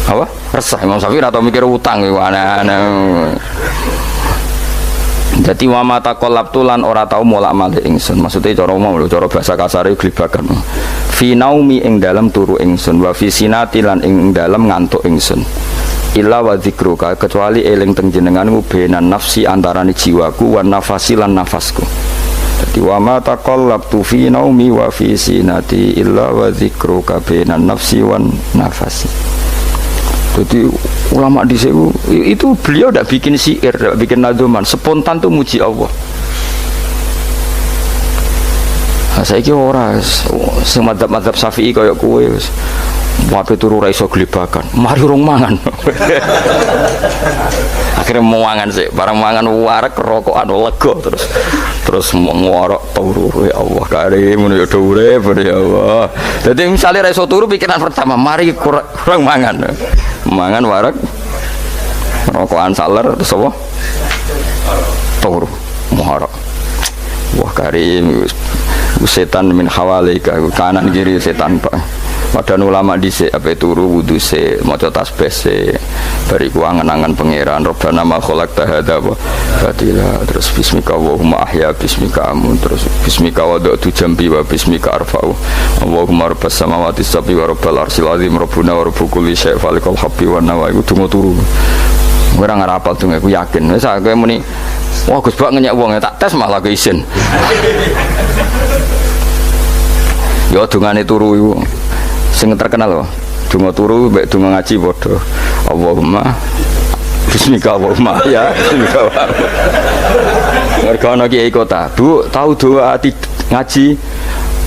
Apa? Resah Imam Syafi'i atau mikir utang iku aneh-aneh. Jadi wa mata kolab tulan ora tau molak-malik ingsun. Maksudnya cara mau lho, cara bahasa kasare gelibakan. Fi naumi ing dalem turu ingsun wa fi sinati lan ing dalem ngantuk ingsun. Illa wa dzikruka kecuali eling teng jenenganmu benan nafsi antarane jiwaku wan nafasi lan nafasku. Dadi wa ma taqallabtu fi naumi wa fi sinati illa wa dzikruka benan nafsi wan nafasi. Jadi ulama di sini itu beliau tidak bikin syair, tidak bikin nadzuman, spontan tuh muji Allah. Nah, saya kira orang semadzab Syafi'i kayak kue wape turu ra iso gelibakan mari urung mangan. Akhirnya mau mangan sih barang mangan warek rokokan lega terus ngorok turu ya Allah karim ya urip ya Allah. Jadi misalnya ra iso turu pikiran pertama mari kurang mangan warek rokokan saler terus apa turu ngorok wah karim setan min hawalika kanan kiri setan Pak. Padahal ulama dhisik ape turu wudu se maca tasbih se bariku angen-angen pangeran Rabbana ma khalaqta hadza wa batila terus bismika Allahumma ahya bismika amun terus bismika wada'tu jambi wa bismika arfa'u Allahumma rabbas samawati sab'i wa rabbal arsyil azim rabbuna wa rabbu kulli syai' falikal habbi wan nawa iku donga turu ora ngarapal donga aku yakin wis aku muni wah Gus Bak ngenyek wong tak tes malah ke isin yo dongane turu iku sing terkenal loh donga turu mbek donga ngaji padha Allahumma bismika Allahumma ya bismika mergo ana kiai kota Bu tahu doa ngaji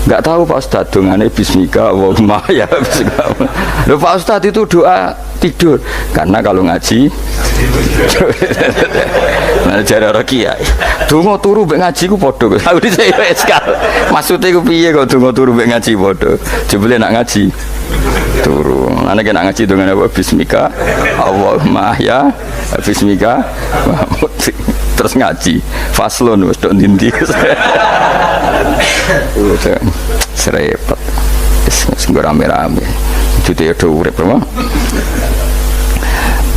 nggak tahu Pak Ustadz dongane bismika Allahumma ya bismika lho Pak Ustadz itu doa tidur karena kalau ngaji nah jare ora kiai donga turu mek ngaji ku padha aku dhisik sekal maksude ku piye kok donga turu mek ngaji padha jebule nak ngaji turu ana kena ngaji dongane apa bismika Allahumma ya bismika terus ngaji faslon wis tok ndi serepet wis rame-rame dite do urip apa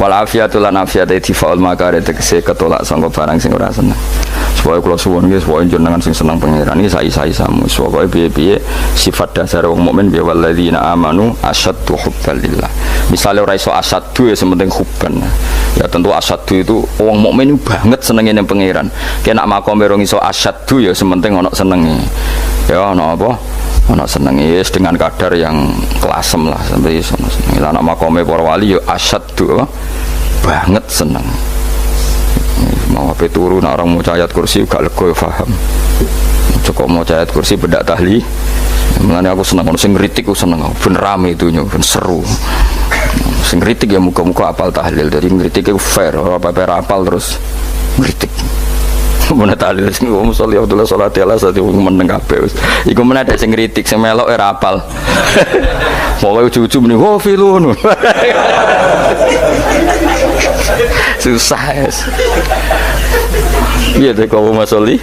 wal afiatul lan afiate difaul makare tegese ketolak sangka barang sing ora seneng supaya kula suwun nggih supaya jenengan sing seneng pangeran iki sai-sai samu supaya piye-piye sifat dasar wong mukmin bi walladzina amanu asyaddu hubbalillah misale ora iso asyaddu ya sementing hubban ya tentu asyaddu itu wong mukmin banget senenge ning pangeran kena makome rong iso asyaddu ya sementing ana senenge ya ana apa ana senenge dengan kadar yang klasem lah sampai iso senenge lan makome para wali ya asyaddu banget seneng mau apa turun orang mau ayat kursi gak lego paham cukup mau ayat kursi bedak tahli mulane aku seneng ono sing ngritik aku seneng ben rame itu ben seru sing ngritik ya muga-muga apal tahlil dari ngritik itu fair ora apa-apa apal terus ngritik mun tahlil sing wong sholli Abdullah salat ala sate meneng kabeh iku men ada sing ngritik sing melok ora apal pokoke ujug-ujug muni wo filun susah iya deh kau mau sholli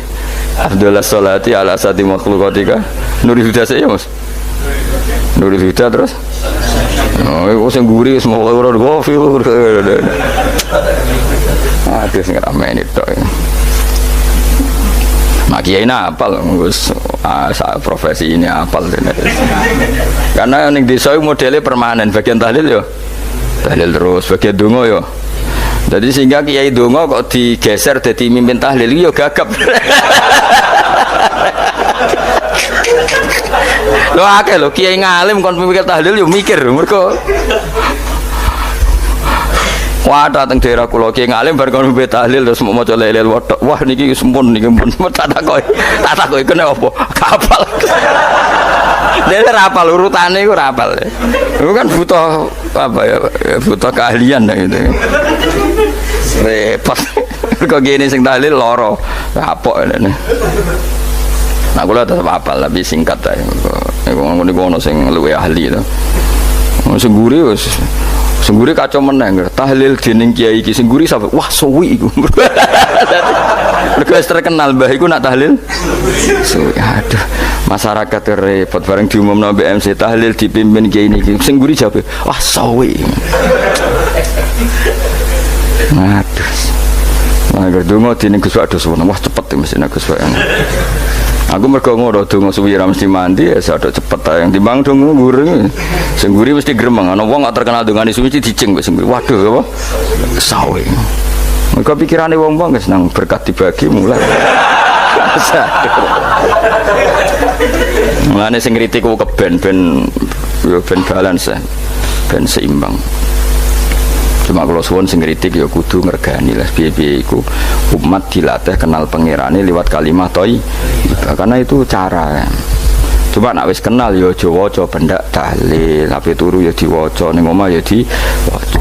Abdullah sholati ala sati makhlukatika Nurul Huda saya mas Nurul Huda terus oh sing guri semua orang gofil aduh sing ramen itu mak kiai apal profesi ini apal karena ning desa modelnya permanen bagian tahlil yo tahlil terus bagian donga yo jadi sehingga kiai donga kok digeser jadi mimpin tahlil yo gagap lo akeh lo kiai ngalim kon mikir tahlil yo mikir mergo wah dateng daerah kula kiai ngalim bar kon mimpin tahlil terus mau maca lelel wedok wah niki sempun niki pun tak takoki kena apa kapal dia rapal urutane iku rapal itu kan butuh apa ya butuh keahlian gitu repot kok gini sing tahlil loro kapok ini nah kula tetep apal lebih singkat ae niku ono sing luwih ahli to sing guri wis sing guri kacau meneng tahlil dening kiai iki sing guri sampe wah suwi iku mergo terkenal mbah iku nak tahlil suwi aduh masyarakat repot bareng diumumno BMC tahlil dipimpin kiai niki sing guri jawab wah suwi aduh nah donga dening Gus Waduh suwun wah cepet mesti Gus Waduh aku mergo ngono donga suwi ra mesti mandi ya sadok cepet ta yang timbang donga guri sing guri mesti gremeng ana wong gak terkenal dongane suwi dicing wis waduh apa sawe mergo pikirane wong-wong wis nang berkat dibagi mulai mulane sing kritik ku keben ben balance ben seimbang cuma kalau suwon sing kritik ya kudu ngergani lah piye-piye iku umat dilatih kenal pangerane liwat kalimat thayyibah karena itu cara coba nak wis kenal ya aja waca bendak tahlil ape turu ya diwaca ning omah ya diwaca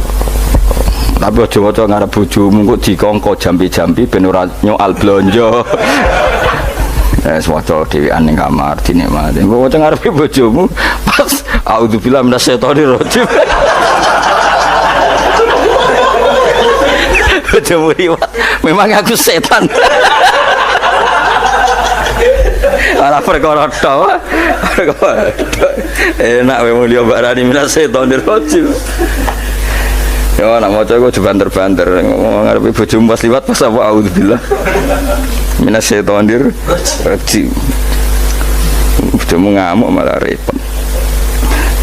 tapi aja waca ngarep bojomu kok dikongko jampi-jampi ben ora nyoal blonjo waca dhewean ning kamar dinikmati waca ngarepe bojomu pas auzubillahi minasyaitonir rajim bojomu riwat memang aku setan ora perkara tok enak wae mulya barani minasyaitonir rajim ya nak maca kok banter-banter ngarepe bojomu pas liwat pas apa auzubillah minasyaitonir rajim bojomu ngamuk malah repot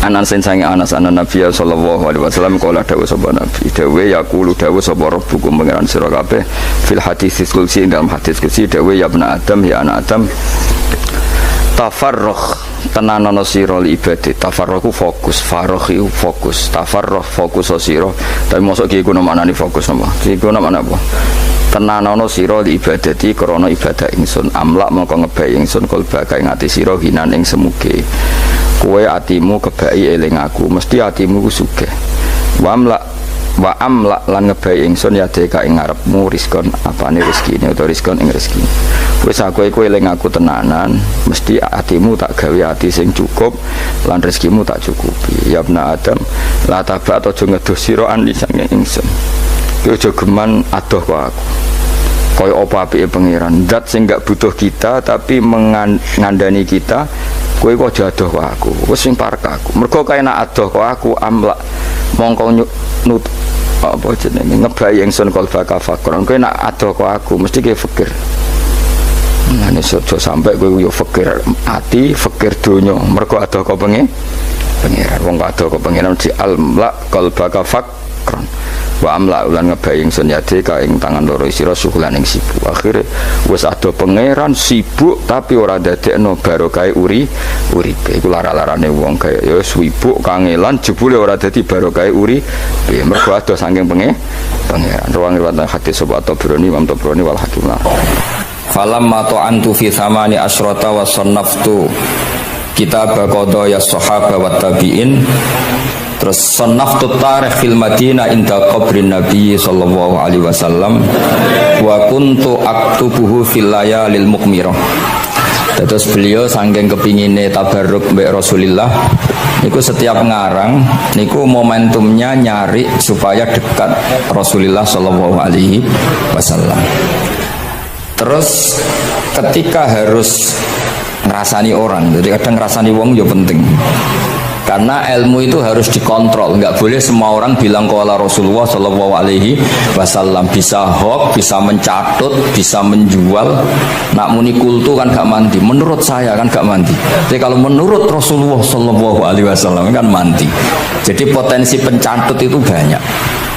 Anas sange Anas anan Nabi sallallahu alaihi wasallam kala dawuh sapa Nabi dawuh yaqulu dawuh sapa rabbukum pangeran sira kabeh fil hadits qudsi dalam hadis qudsi dawuh ya ibnu adam ya anak adam tafarrugh tenanono sira li ibadah tafarruh fokus farroh iku fokus tafarruh fokus sira tapi mosok iki kuwi maknane fokus napa iki kuwi maknane apa tenanono sira li ibadati krana ibadah ingsun amlak mongko ngebai ingsun kalba kae ngati sira hinan ing semuge kowe atimu kebai eling aku mesti atimu ku sugih wa amla lan ngebai ingsun ya deka ing ngarepmu rizkon apane rezekine utawa rizkon ing rezeki wis aku iku eling aku tenanan mesti atimu tak gawe ati sing cukup lan rezekimu tak cukupi ya ibna adam la taba aja ngedoh sira an lisange ingsun kowe aja geman adoh kok aku kaya apa apike pangeran zat sing gak butuh kita tapi mengandani kita kowe kok aja adoh kok aku wis sing parek aku mergo kae nek adoh kok aku amla mongko nut apa jenenge ngebai ingsun kalba kafakron kowe nak adoh kok aku mesti kowe fikir ngene aja sampe kowe yo fikir ati fikir donya mergo adoh kok pangeran wong adoh kok pangeran di almla kalba kafakron wa amla ulan ngebai ingsun yade ka ing tangan loro sira suhulan ing sibuk akhire wis adoh pangeran sibuk tapi ora dadekno barokah uripe iku lara-larane wong kaya ya sibuk kangelan jebule ora dadi barokah uripe mergo adoh saking pangeran ruang riwayat hadis sobat Tabrani Imam Tabrani wal Hakim falamma ta'antu fi thamani asyrata wa sannaftu kitab qadaya sahaba wa tabi'in terus sannaftu tarikh fil Madinah inda qabrin Nabi sallallahu alaihi wasallam wa kuntu aktubuhu fil layalil mukmirah. Terus beliau saking kepingine tabarruk mbek Rasulullah niku setiap ngarang niku momentumnya nyari supaya dekat Rasulullah sallallahu alaihi wasallam. Terus ketika harus ngerasani orang, jadi kadang ngerasani wong ya penting. Karena ilmu itu harus dikontrol, nggak boleh semua orang bilang qala Rasulullah sallallahu alaihi wasallam, bisa hoax, bisa mencatut, bisa menjual. Nak muni kultu kan gak mandi, menurut saya kan gak mandi. Jadi kalau menurut Rasulullah sallallahu alaihi wasallam kan mandi. Jadi potensi pencatut itu banyak.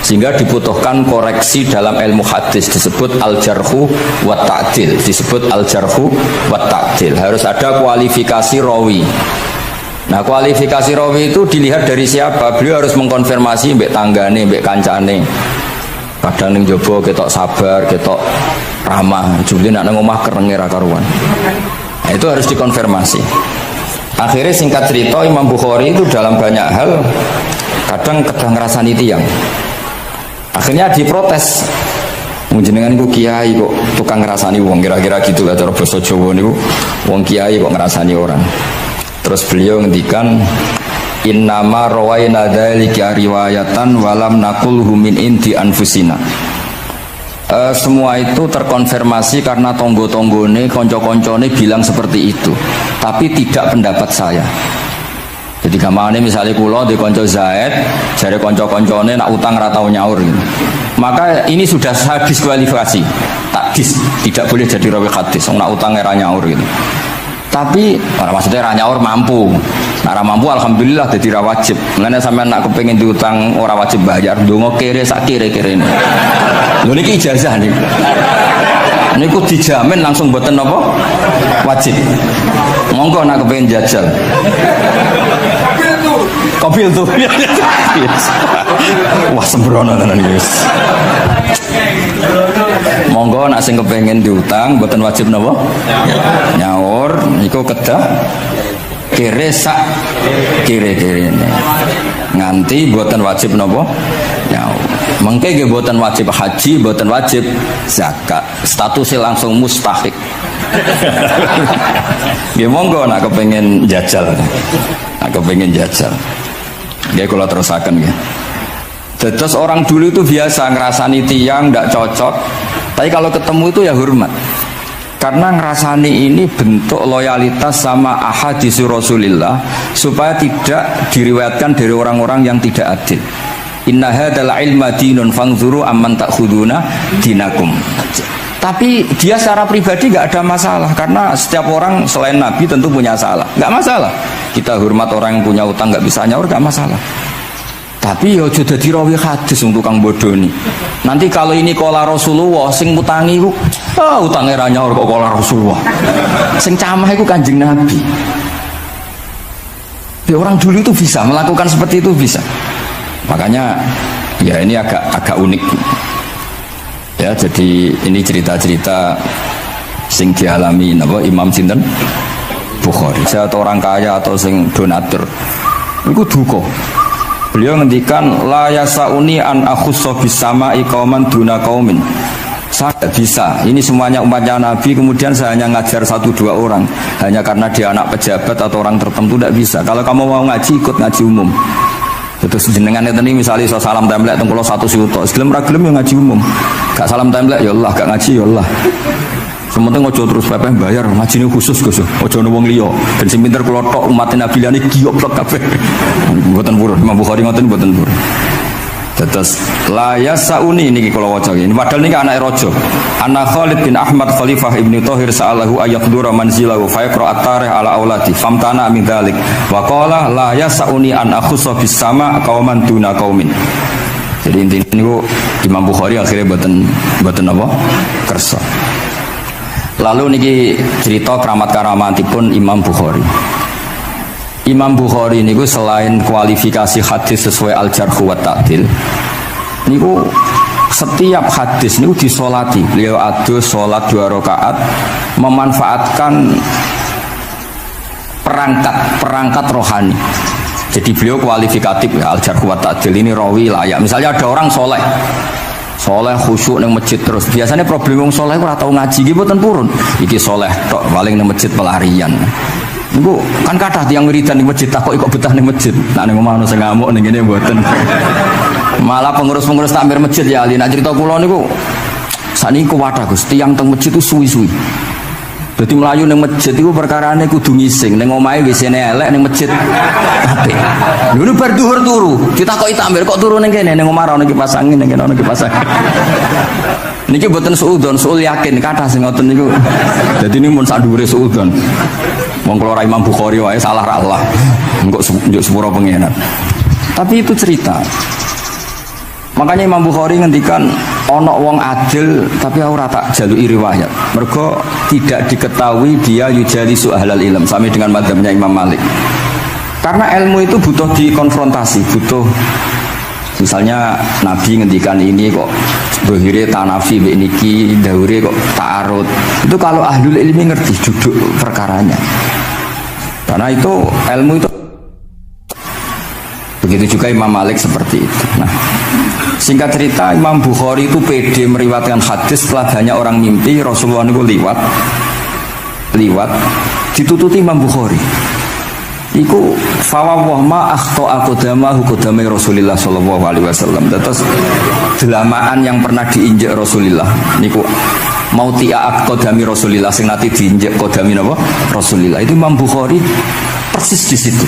Sehingga dibutuhkan koreksi dalam ilmu hadis disebut al-jarhu wa ta'dil, disebut al-jarhu wa ta'dil. Harus ada kualifikasi rawi. Nah kualifikasi rawi itu dilihat dari siapa. Beliau harus mengkonfirmasi mbek tanggane, mbek kancane. Kadang ning jaba ketok sabar, ketok ramah, juli nak nang omah kerenge ra karuan. Nah, itu harus dikonfirmasi. Akhirnya singkat cerita Imam Bukhari itu dalam banyak hal kadang ngrasani tiyang. Akhirnya diprotes. Jenengan iku kiai kok tukang ngrasani wong, kira-kira gitulah cara basa Jawa niku. Wong kiai kok ngrasani orang. Terus beliau ngendikan innama rawaina dzalika riwayatan walam naqulhu min indi anfusina. Semua itu terkonfirmasi karena tonggo-tonggone konco-koncone bilang seperti itu, tapi tidak pendapat saya. Jadi gamane misalnya kula di konco Zaid, jare konco-koncone nak utang ra tau nyaur gitu. Maka ini sudah saya diskualifikasi. Tidak boleh jadi rawi hadis, nak utang ra nyaur gitu. Tapi maksudnya ra nyaur mampu. Nah ra mampu alhamdulillah dadi ra wajib. Ngene sampean nak kepengin diutang ora wajib bayar, ndonga kere sak kere-kerene. Lho niki ijazah niku. Niku dijamin langsung mboten napa? Wajib. Monggo nak kepengin jajal. Kopil tuh. Wah sembrono tenan iki. Monggo nak sing kepengin diutang mboten wajib napa? Nyaur niku kedah kere sak kere-kerene. Nganti mboten wajib napa? Nyaur. Mengke nggih mboten wajib haji, mboten wajib zakat. Statusnya langsung mustahik. Nggih monggo nak kepengin jajal. Nak kepengin jajal. Nggih kula terusaken nggih. Terus orang dulu itu biasa ngerasani tiang tidak cocok, tapi kalau ketemu itu ya hormat. Karena ngerasani ini bentuk loyalitas sama ahadits Rasulillah supaya tidak diriwayatkan dari orang-orang yang tidak adil. Inna hadzal ilma dinun fanzuru amman ta'khuduna dinakum. Tapi dia secara pribadi nggak ada masalah karena setiap orang selain Nabi tentu punya salah, nggak masalah. Kita hormat orang yang punya utang nggak bisa nyaur nggak masalah. Tapi ya sudah dirawi hadis untuk kang bodoh nih. Nanti kalau ini kola Rasulullah, sing mutangi ku, utangnya ra nyaur kok kola Rasulullah. Sing camah iku Kanjeng Nabi. Ya, orang dulu itu bisa melakukan seperti itu bisa. Makanya ya ini agak unik. Ya, jadi ini cerita-cerita sing dialami napa Imam sinten Bukhari. Saya atau orang kaya atau sing donatur. Iku duka. Beliau ngendikan la yasauni an akhussa bisama'i qauman duna qaumin. Saya tidak bisa. Ini semuanya umatnya Nabi. Kemudian saya hanya ngajar 1-2 orang. Hanya karena dia anak pejabat atau orang tertentu tidak bisa. Kalau kamu mau ngaji, ikut ngaji umum. Terus jenengan ini misalnya so salam template tengkulo 1 siuto. Gelem ra gelem ya ngaji umum. Gak salam template ya Allah, gak ngaji ya Allah. Sementing ojo terus pepeh bayar ngajine khusus Gus. Ojo ono wong liya. Ben sing pinter kula tok umat Nabi liyane giyoblok kabeh. Mboten purun. Imam Bukhari ngoten mboten purun. Terus la yasauni niki kula waca iki. Padahal niki anake raja. Ana Khalid bin Ahmad Khalifah Ibnu Thahir sa'alahu ayaqdura manzilahu fa yaqra at-tarikh ala auladi famtana min dzalik. Wa qala la yasauni an akhussa bis sama qauman duna qaumin. Jadi intinya niku Imam Bukhari akhirnya boten apa? Kersa. Lalu niki cerita keramat-keramatipun Imam Bukhari. Imam Bukhari niku selain kualifikasi hadis sesuai al-jarh wa ta'dil, niku setiap hadis niku disolati. Beliau adus sholat 2 rakaat, memanfaatkan perangkat rohani. Jadi beliau kualifikatif ya, al-jarh wa ta'dil ini rawi layak. Misalnya ada orang soleh khusyuk nang masjid terus. Biasanya problem wong soleh ora tau ngaji iki mboten purun. Iki soleh tok paling nang masjid pelarian. Niku kan kathah tiyang wiridan ning masjid takok kok betah ning masjid. Nek ning omah ono sing ngamuk ning kene mboten. Malah pengurus-pengurus takmir masjid ya ali nek crita kula niku sakniki kuwat Gus, tiyang teng masjid itu suwi-suwi. Dadi mlayu ning masjid iku perkarane kudu ngising, ning omahe WC-ne elek ning masjid apik. Lho bar dhuwur turu, ditakoki takmir kok turu ning kene ning omah ana kipas angin ning kene ana kipas angin. Niki mboten suudzon, suul yakin kathah sing ngoten niku. Dadi niku mun sak dhuwure suudzon. Wong kula Imam Bukhari wae salah ra Allah. Engko njuk sepuro pengenan. Tapi itu cerita. Makanya Imam Bukhari ngendikan ana wong adil tapi ora tak jaluki riwayat. Mergo tidak diketahui dia yujalisu ahlal ilm sami dengan madzhabnya Imam Malik. Karena ilmu itu butuh dikonfrontasi, butuh misalnya Nabi ngendikan ini kok dohire tanafi mbek niki dahure kok ta'arud. Itu kalau ahlul ilmi ngerti duduk perkaranya. Karena itu ilmu itu. Begitu juga Imam Malik seperti itu. Nah, singkat cerita Imam Bukhari itu pede meriwayatkan hadis setelah banyak orang mimpi Rasulullah itu liwat ditututi Imam Bukhari. Iku fawwah ma akhta aqdamahu qadamai Rasulullah sallallahu alaihi wasallam. Terus delamaan yang pernah diinjak Rasulullah niku mautia aqdami Rasulullah sing nate diinjak qadami napa Rasulullah. Itu Imam Bukhari persis di situ.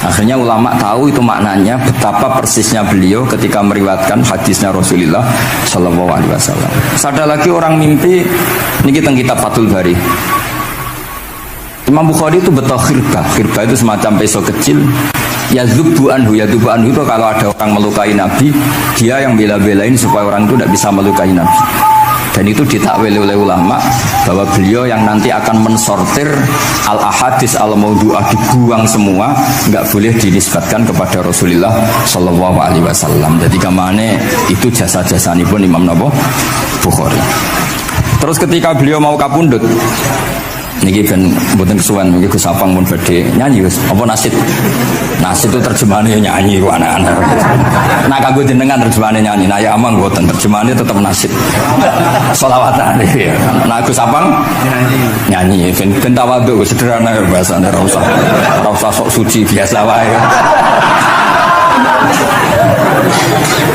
Akhirnya ulama tahu itu maknanya betapa persisnya beliau ketika meriwayatkan hadisnya Rasulullah sallallahu alaihi wasallam. Ada lagi orang mimpi niki teng kitab Fathul Bari. Imam Bukhari itu betul khirbah itu semacam peso kecil. Yadzubu anhu itu kalau ada orang melukai Nabi, dia yang bela-belain supaya orang itu tidak bisa melukai Nabi. Dan itu ditakwil oleh ulama bahwa beliau yang nanti akan mensortir al-ahadis al-maudu'ah, dibuang semua, nggak boleh dinisbatkan kepada Rasulullah sallallahu alaihi wasallam. Jadi kamane itu jasa-jasa pun Imam Bukhari. Terus ketika beliau mau kapundhut, niki ben mboten kesuwen niki Gus Apang pun badhe nyanyi Gus. Apa nasid? Nasid itu terjemahannya nyanyi ku anak-anak. Nah kanggo jenengan terjemahannya nyanyi. Nah ya amang mboten terjemahannya tetap nasid. Sholawatan ya. Nah Gus Apang nyanyi ben tawadhu sederhana bahasane ora usah sok suci biasa wae.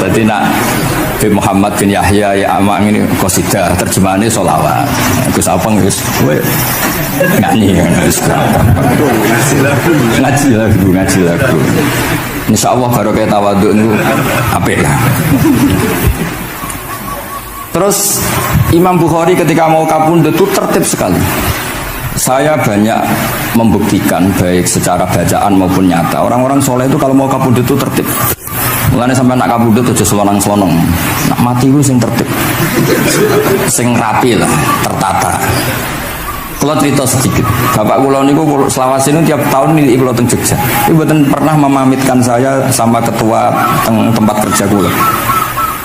Dadi nak bin Muhammad bin Yahya ya Amang ini qasidah terjemahannya sholawat. Gus Apang Gus nyanyi ngaji lagu. Insya Allah baru kayak tawaduk itu apik lah. Terus Imam Bukhari ketika mau kapundhut itu tertib sekali. Saya banyak membuktikan baik secara bacaan maupun nyata. Orang-orang soleh itu kalau mau kapundhut itu tertib. Mulane sampai nak kabudut aja selonang-selonong. Nak mati ku sing tertib. Sing rapi lah, tertata. Kalau cerita sedikit, bapak kula niku selawase niku tiap tahun milih kula teng Jogja. Iku mboten pernah memamitkan saya sama ketua tempat kerja kula.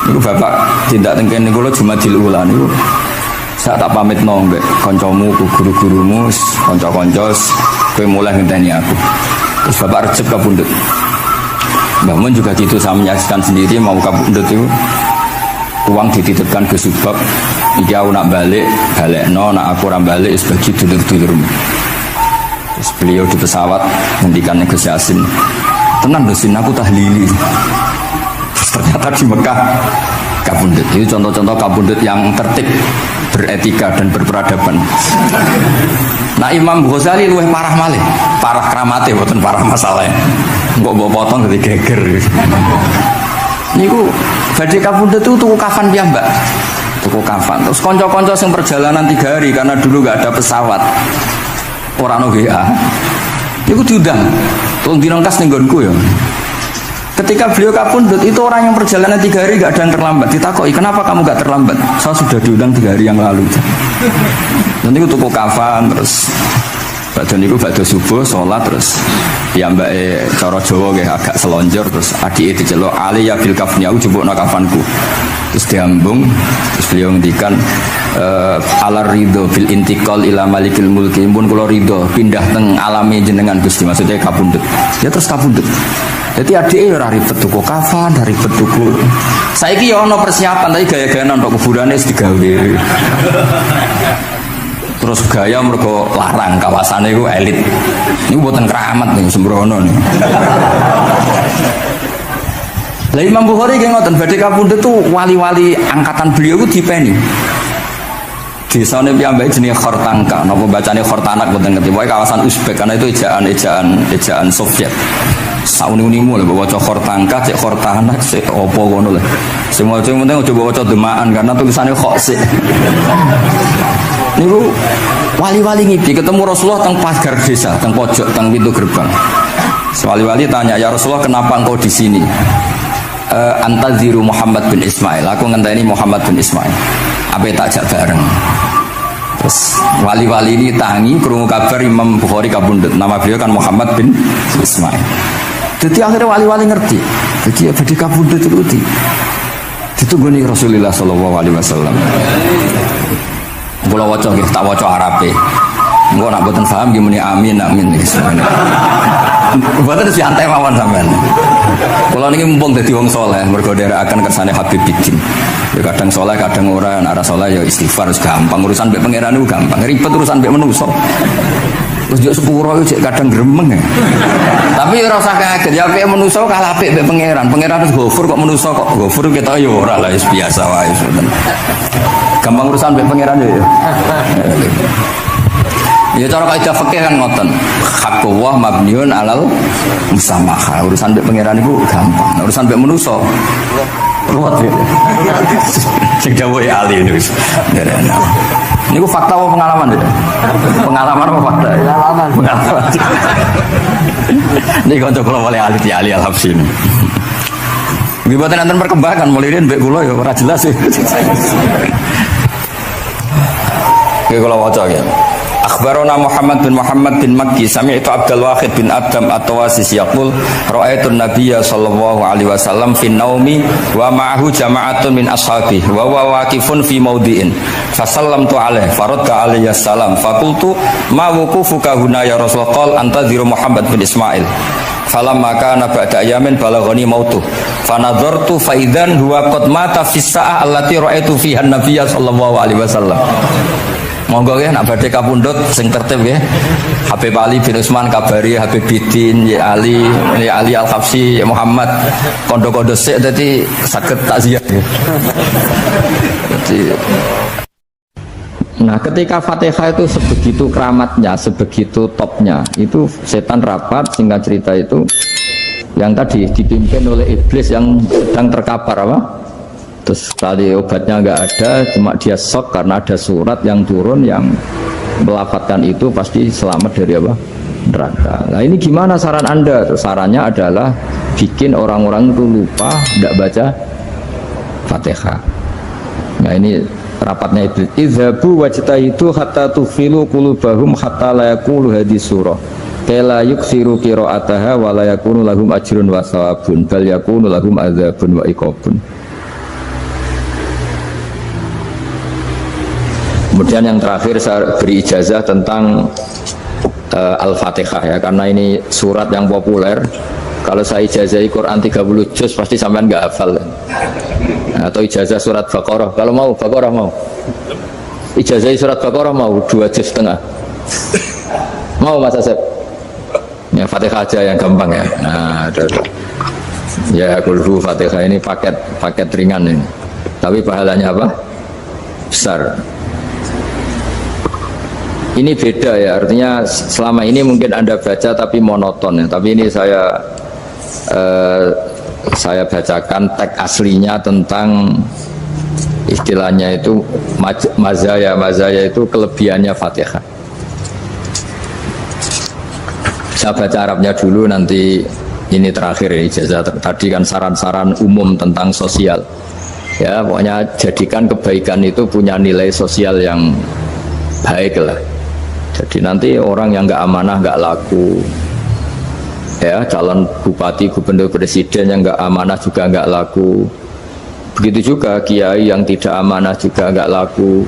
Niku bapak tindak teng kene kula Jumadil Ula niku. Saya tak pamit nang mbek kancamu, guru-gurumu, kanca-kanca kowe mulai ngenteni aku. Terus bapak recep kabundut. Mbah Mun juga gitu saya menyaksikan sendiri mau kabundut itu uang dititipkan ke Subak. Iki aku nak balik no, nak aku ora balik sebagai dulur-dulurmu. Terus beliau di pesawat ngendikan Gus Yasin, tenang dosin aku tahlili. Terus ternyata di Mekah kabundut. Itu contoh-contoh kabundut yang tertib, beretika dan berperadaban. Nah Imam Ghazali luwih parah malih, parah kramate boten parah masalah. Kok mbok potong dadi geger. Niku badhe kabundut itu tuku kafan piyambak. Tuku kafan. Terus kanca-kanca sing perjalanan 3 hari karena dulu enggak ada pesawat. Ora ono WA. Niku diundang. Tolong dinongkas ning nggonku ya. Ketika beliau kabundut itu orang yang perjalanan 3 hari enggak ada yang terlambat. Ditakoki, "Kenapa kamu enggak terlambat?" "Saya sudah diundang 3 hari yang lalu." Nanti aku tuku kafan terus badhe niku badhe subuh salat terus piyambake cara Jawa nggih agak selonjor terus adike diceluk Ali ya bil kafni aku jupukno kafanku. Terus diambung terus beliau ngendikan alar ridho bil intiqal ila malikil mulki pun kula ridho pindah teng alame jenengan Gusti maksudnya kabundut. Ya terus kabundut. Jadi adike ora ribet tuku kafan, ora ribet tuku. Saiki ya ana persiapan tapi gaya-gayaan untuk kuburane wis digawe. Terus gaya mergo larang kawasannya itu elit. Ini buatan keramat nih sembrono nih. Lah Imam Bukhari ki ngoten badhe kabundut tuh wali-wali angkatan beliau itu dipeni. Desane piyambake jenenge Khortangka, napa bacane Khortanak mboten ngerti. Pokoke kawasan Uzbek karena itu ejaan Soviet. Sauni-unimu lho waca Khortangka, cek Khortanak, cek opo ngono lho. Sing maca penting aja waca demaan karena tulisane kok sik. Niku wali-wali ngipi ketemu Rasulullah teng pagar desa, teng pojok, teng pintu gerbang. Wali-wali tanya, "Ya Rasulullah, kenapa engkau di sini?" "Antaziru Muhammad bin Ismail." Aku ngenteni Muhammad bin Ismail. Apa tak jak bareng. Terus wali-wali ini tangi krungu kabar Imam Bukhari kabundut. Nama beliau kan Muhammad bin Ismail. Jadi akhirnya wali-wali ngerti. Jadi ya badhe kabundut itu ditunggoni Rasulullah sallallahu alaihi wasallam. Kula waca nggih, tak waca Arabe. Engko nak mboten paham nggih muni amin nggih. Mboten santai mawon sampean. Kula niki mumpung dadi wong saleh mergo nderekaken kersane Habib Bidin. Ya kadang saleh kadang ora, nek ora saleh ya istighfar wis gampang, urusan mbek pangeran niku gampang. Ribet urusan mbek manusa. Terus yo sepuro iki kadang gremeng. Tapi ora usah kaget, ya apik manusa kalah apik mbek pangeran. Pangeran wis Ghafur kok manusa kok Ghafur ketok ya ora lah wis biasa wae ngoten. Gampang urusan mbek pangeran ya. Ya cara kaidah fikih kan ngoten. Haqqullah mabniun alal musamahah. Urusan mbek pangeran iku gampang. Urusan mbek manusa ruwet ya. Sing dawuhe ahli niku. Niku fakta apa pengalaman ya? Pengalaman apa fakta? Pengalaman. Ini kanca kula oleh ahli ahli al-Habsyi. Nggih boten enten perkembangan mulai mbek kula ya ora jelas sih. Nggih kula waca ya. Akhbarana Muhammad bin Makki sami'tu Abdul Wahid bin Adam At-Tawasis yaqul ra'aitu an-nabiyya sallallahu alaihi wasallam fi naumi wa ma'ahu jama'atun min ashabihi wa huwa waqifun fi mawdi'in fa sallamtu alaihi faradda alayhi assalam fa qultu ma wuqufuka huna ya Rasulullah qala antaziru Muhammad bin Ismail falamma kana ba'da ayamin balaghani mautu fa nadartu fa idzan huwa qad mata fi sa'ah allati ra'aitu fiha an-nabiyya sallallahu alaihi wasallam. Monggo nggih nak badhe kapundhut sing tertib nggih. Habib Ali bin Utsman kabari Habib Bidin ya Ali Al-Habsyi Muhammad kondo-kondo sik dadi saged takziah nggih. Nah, ketika Fatihah itu sebegitu keramatnya, sebegitu topnya, itu setan rapat singkat cerita itu yang tadi dipimpin oleh iblis yang sedang terkapar apa? Terus tadi obatnya nggak ada, cuma dia shock karena ada surat yang turun yang melafatkan itu pasti selamat dari apa? Neraka. Nah ini gimana saran Anda? Sarannya adalah bikin orang-orang itu lupa, tidak baca Fatihah. Nah ini rapatnya Iblis. Idzabu wajtahidu hatta tufilu qulubahum hatta la yaqulu hadhihi surah. Kala yuksiru qira'ataha wa la yakunu lahum ajrun wa thawabun bal yakunu lahum adzabun wa iqabun. Kemudian yang terakhir saya beri ijazah tentang Al-Fatihah ya, karena ini surat yang populer. Kalau saya ijazahi Quran 30 juz pasti sampean nggak hafal. Atau ijazah surat Baqarah. Kalau mau Baqarah mau. Ijazahi surat Baqarah mau 2 juz setengah. Mau Mas Asep? Yang Fatihah aja yang gampang ya. Nah, ya kulhu Fatihah ini paket ringan ini. Tapi pahalanya apa? Besar. Ini beda ya, artinya selama ini mungkin Anda baca tapi monoton ya. Tapi ini saya bacakan teks aslinya tentang istilahnya itu mazaya itu kelebihannya Fatihah. Saya baca Arabnya dulu, nanti ini terakhir ya, ijazah tadi kan saran-saran umum tentang sosial ya, pokoknya jadikan kebaikan itu punya nilai sosial yang baik lah. Jadi nanti orang yang nggak amanah nggak laku ya, calon bupati, gubernur, presiden yang nggak amanah juga nggak laku. Begitu juga kiai yang tidak amanah juga nggak laku,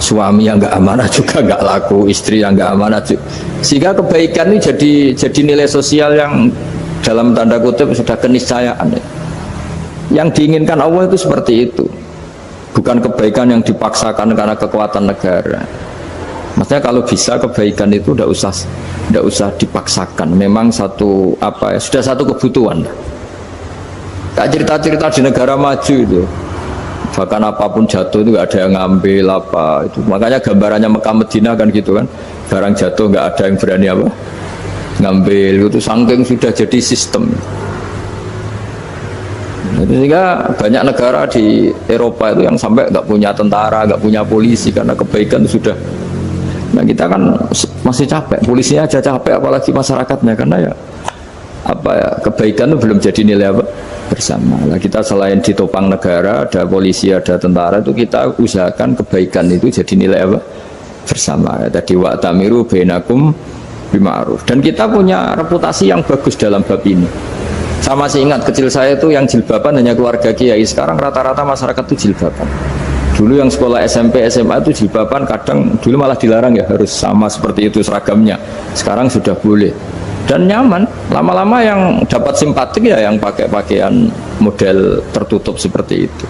suami yang nggak amanah juga nggak laku, istri yang nggak amanah juga. Sehingga kebaikan ini jadi nilai sosial yang dalam tanda kutip sudah keniscayaan ya. Yang diinginkan Allah itu seperti itu, bukan kebaikan yang dipaksakan karena kekuatan negara. Maksudnya kalau bisa kebaikan itu tidak usah dipaksakan, memang satu apa ya, sudah satu kebutuhan. Kayak cerita-cerita di negara maju itu, bahkan apapun jatuh itu nggak ada yang ngambil apa itu. Makanya gambarannya Mekah Medina kan gitu kan, barang jatuh nggak ada yang berani apa ngambil, itu saking sudah jadi sistem. Sehingga banyak negara di Eropa itu yang sampai nggak punya tentara, nggak punya polisi karena kebaikan itu sudah. Nah kita kan masih capek, polisinya aja capek apalagi masyarakatnya, karena ya apa ya, kebaikan itu belum jadi nilai apa bersama. Nah, kita selain ditopang negara, ada polisi, ada tentara, itu kita usahakan kebaikan itu jadi nilai apa bersama. Tadi wa'tamiru bainakum bima'ruf. Dan kita punya reputasi yang bagus dalam bab ini. Saya masih ingat kecil saya itu yang jilbaban hanya keluarga kiai, sekarang rata-rata masyarakat itu jilbaban. Dulu yang sekolah SMP, SMA itu jilbaban kadang dulu malah dilarang ya, harus sama seperti itu seragamnya. Sekarang sudah boleh dan nyaman. Lama-lama yang dapat simpatik ya yang pakai pakaian model tertutup seperti itu.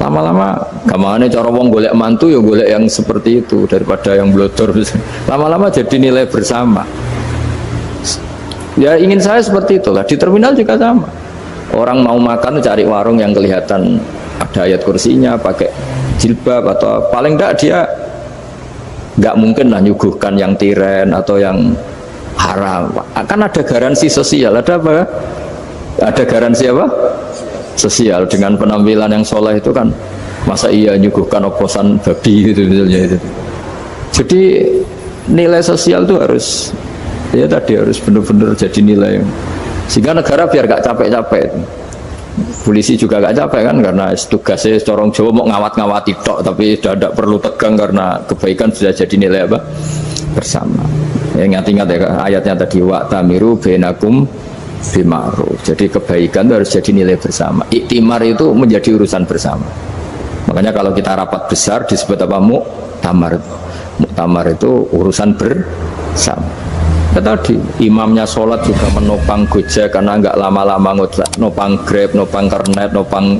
Lama-lama gamane cara wong golek mantu ya golek yang seperti itu daripada yang blodor. Lama-lama jadi nilai bersama. Ya ingin saya seperti itulah. Di terminal juga sama. Orang mau makan cari warung yang kelihatan ada ayat kursinya, pakai jilbab, atau paling enggak dia nggak mungkin lah nyuguhkan yang tiren atau yang haram. Akan ada garansi sosial, ada apa? Ada garansi apa? Sosial dengan penampilan yang soleh itu kan, masa iya nyuguhkan oposan babi gitu misalnya itu. Jadi nilai sosial itu harus ya tadi harus benar-benar jadi nilai sehingga negara biar gak capek-capek. Polisi juga gak capek kan, karena tugasnya corong Jawa mau ngawat-ngawati tok, tapi sudah tidak perlu tegang karena kebaikan sudah jadi nilai apa bersama. Ya, ingat-ingat ya ayatnya tadi, wa'tamiru bainakum bima'ruf. Jadi kebaikan itu harus jadi nilai bersama. Iktimar itu menjadi urusan bersama. Makanya kalau kita rapat besar disebut apa? Muktamar. Muktamar itu urusan bersama. Tadi imamnya sholat juga menopang Gojek karena nggak lama-lama nopang Grab, nopang Kernet, nopang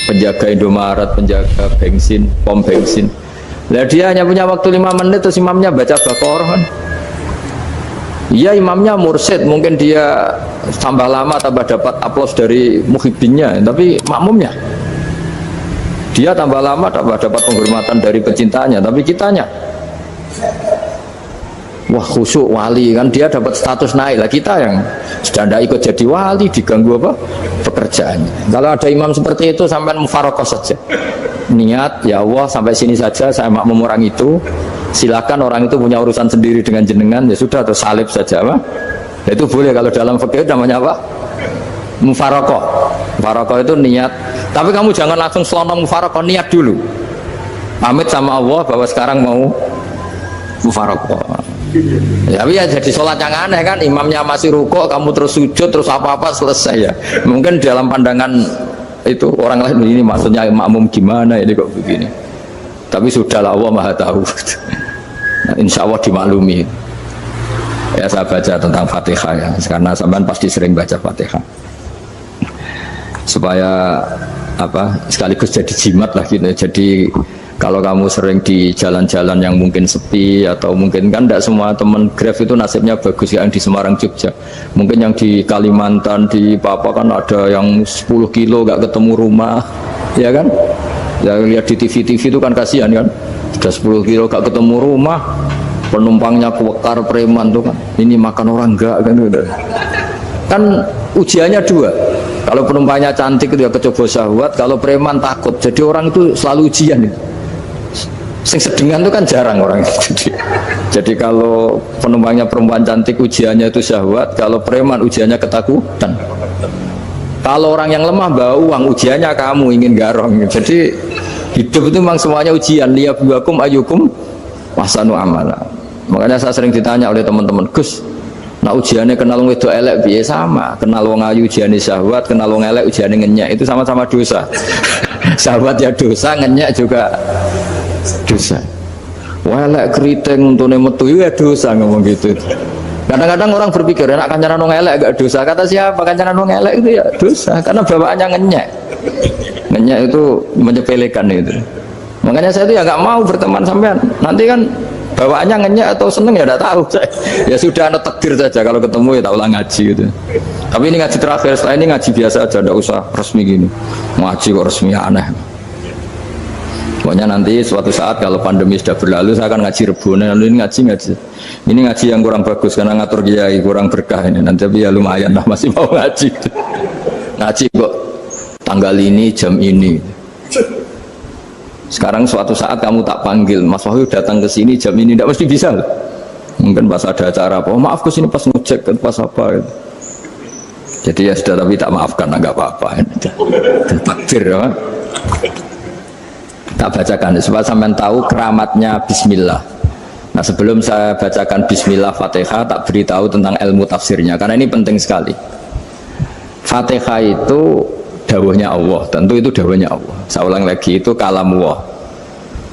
penjaga Indomaret, penjaga bensin, pom bensin. Lah dia hanya punya waktu 5 menit terus imamnya baca Baqarah kan. Iya imamnya mursyid, mungkin dia tambah lama tambah dapat aplaus dari muhibbinnya, tapi makmumnya dia tambah lama tambah dapat penghormatan dari pecintanya, tapi kitanya wah khusyuk wali kan, dia dapat status naik lah. Kita yang sudah tidak ikut jadi wali diganggu apa pekerjaannya. Kalau ada imam seperti itu sampai mufarokoh saja, niat ya Allah sampai sini saja saya makmum orang itu, silakan orang itu punya urusan sendiri dengan jenengan, ya sudah terus salib saja apa. Itu boleh kalau dalam fikih namanya apa mufarokoh. Mufarokoh itu niat, tapi kamu jangan langsung selonong mufarokoh, niat dulu. Pamit sama Allah bahwa sekarang mau mufarokoh. Ya, tapi ya jadi sholat yang aneh kan, imamnya masih rukuk, kamu terus sujud, terus apa-apa selesai ya. Mungkin dalam pandangan itu orang lain ini maksudnya makmum gimana ini kok begini. Tapi sudahlah, Allah Maha tahu. Nah, insya Allah dimaklumi. Ya saya baca tentang Fatihah ya, karena sampean pasti sering baca Fatihah. Supaya apa sekaligus jadi jimat lah gitu. Jadi kalau kamu sering di jalan-jalan yang mungkin sepi atau mungkin kan tidak semua teman Grab itu nasibnya bagus yang di Semarang Jogja, mungkin yang di Kalimantan di Papua kan ada yang 10 kilo gak ketemu rumah ya kan, ya lihat di TV itu kan kasihan kan, sudah 10 kilo gak ketemu rumah, penumpangnya kewekar preman tuh kan, ini makan orang enggak kan ujiannya dua. Kalau penumpangnya cantik itu ya kecoba syahwat, kalau preman takut. Jadi orang itu selalu ujian itu. Sing sedengan itu kan jarang orang. Jadi kalau penumpangnya perempuan cantik ujiannya itu syahwat, kalau preman ujiannya ketakutan. Kalau orang yang lemah bawa uang ujiannya kamu ingin garong. Jadi hidup itu memang semuanya ujian. Liyabluwakum ayyukum ahsanu amala. Makanya saya sering ditanya oleh teman-teman, Gus, nah ujiannya kenal wong wedok elek piye? Sama, kenal wong ayu ujiannya syahwat, kenal wong elek ujiannya ngenyek, itu sama-sama dosa. Syahwat ya dosa, ngenyek juga dosa. Wah elek keriting untune metu ya dosa, ngomong gitu. Kadang-kadang orang berpikir enak kancanan wong elek gak dosa. Kata siapa? Kancanan wong elek itu ya dosa, karena bawaannya ngenyek. Ngenyek itu menyepelekan itu. Makanya saya itu ya nggak mau berteman sampean. Nanti kan bawaannya ngenyek atau seneng ya tidak tahu. Ya sudah, ada takdir saja, kalau ketemu ya tak ulang ngaji gitu. Tapi ini ngaji terakhir, setelah ini ngaji biasa aja, tidak usah resmi gini. Ngaji kok resmi aneh. Pokoknya nanti suatu saat kalau pandemi sudah berlalu saya akan ngaji Rebone. Ini ngaji yang kurang bagus karena ngatur kiai kurang berkah ini. Nanti tapi ya lumayan lah, masih mau ngaji. Ngaji kok tanggal ini jam ini. Sekarang suatu saat kamu tak panggil, Mas Wahyu datang ke sini jam ini, tidak mesti bisa. Mungkin pas ada acara apa, oh, maaf ke sini pas ngecek pas apa. Gitu. Jadi ya sudah, tapi tak maafkan, enggak apa-apa. Takdir ya. Tak bacakan supaya sampean tahu keramatnya Bismillah. Nah sebelum saya bacakan Bismillah Fatihah, tak beritahu tentang ilmu tafsirnya karena ini penting sekali. Fatihah itu dawuhnya Allah, tentu itu dawuhnya Allah. Saya ulang lagi, itu kalam Allah.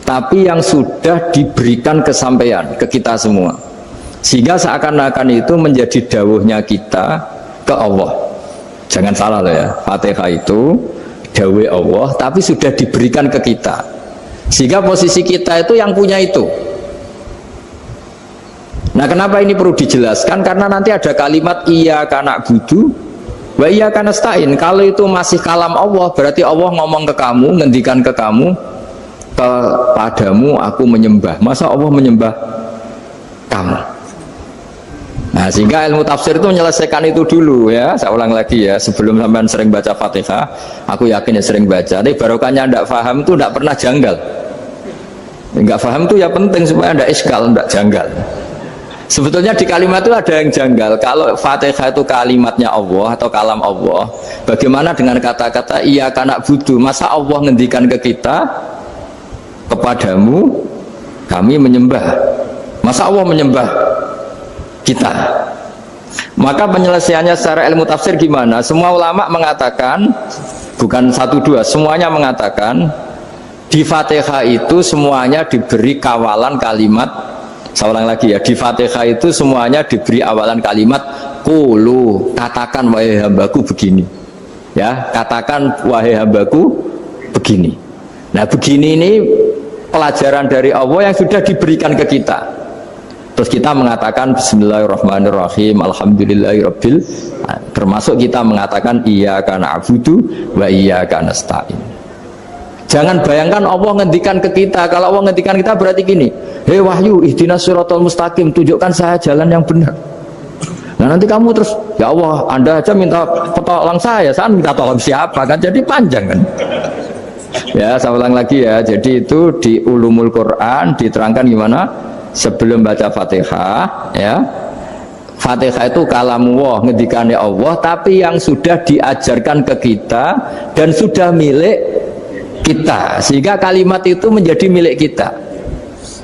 Tapi yang sudah diberikan kesampaian ke kita semua, sehingga seakan-akan itu menjadi dawuhnya kita ke Allah. Jangan salah loh ya, Fatihah itu dawuh Allah, tapi sudah diberikan ke kita, sehingga posisi kita itu yang punya itu. Nah kenapa ini perlu dijelaskan? Karena nanti ada kalimat iyyaka na'budu wa iyyaka nasta'in. Kalau itu masih kalam Allah, berarti Allah ngomong ke kamu, ngendikan ke kamu, kepadamu aku menyembah. Masa Allah menyembah kamu? Nah sehingga ilmu tafsir itu menyelesaikan itu dulu ya. Saya ulang lagi ya, sebelum sampean sering baca Fatihah, aku yakin ya sering baca, tapi barokahnya tidak paham itu tidak pernah janggal. Enggak paham itu ya penting supaya tidak iskal, tidak janggal. Sebetulnya di kalimat itu ada yang janggal. Kalau Fatihah itu kalimatnya Allah atau kalam Allah, bagaimana dengan kata-kata iyyaka na'budu? Masa Allah ngendikan ke kita, kepadamu kami menyembah? Masa Allah menyembah kita? Maka penyelesaiannya secara ilmu tafsir gimana? Semua ulama mengatakan, bukan satu dua, semuanya mengatakan di Fatihah itu semuanya diberi kawalan kalimat. Saya ulang lagi ya, di Fatihah itu semuanya diberi awalan kalimat qulu, katakan wahai hambaku begini ya, katakan wahai hambaku begini. Nah begini ini pelajaran dari Allah yang sudah diberikan ke kita, terus kita mengatakan bismillahirrahmanirrahim alhamdulillahirabbil, termasuk kita mengatakan iyyaka na'budu wa iyyaka nasta'in. Jangan bayangkan Allah ngendikan ke kita. Kalau Allah ngendikan kita berarti gini, hei Wahyu ihdinas siratal mustaqim, tunjukkan saya jalan yang benar. Nah nanti kamu terus, ya Allah Anda aja minta tolong saya minta tolong siapa kan, jadi panjang kan. Ya saya ulang lagi ya, jadi itu di ulumul Quran diterangkan gimana sebelum baca Fatihah ya. Fatihah itu kalamullah, ngendikannya Allah, tapi yang sudah diajarkan ke kita dan sudah milik kita, sehingga kalimat itu menjadi milik kita.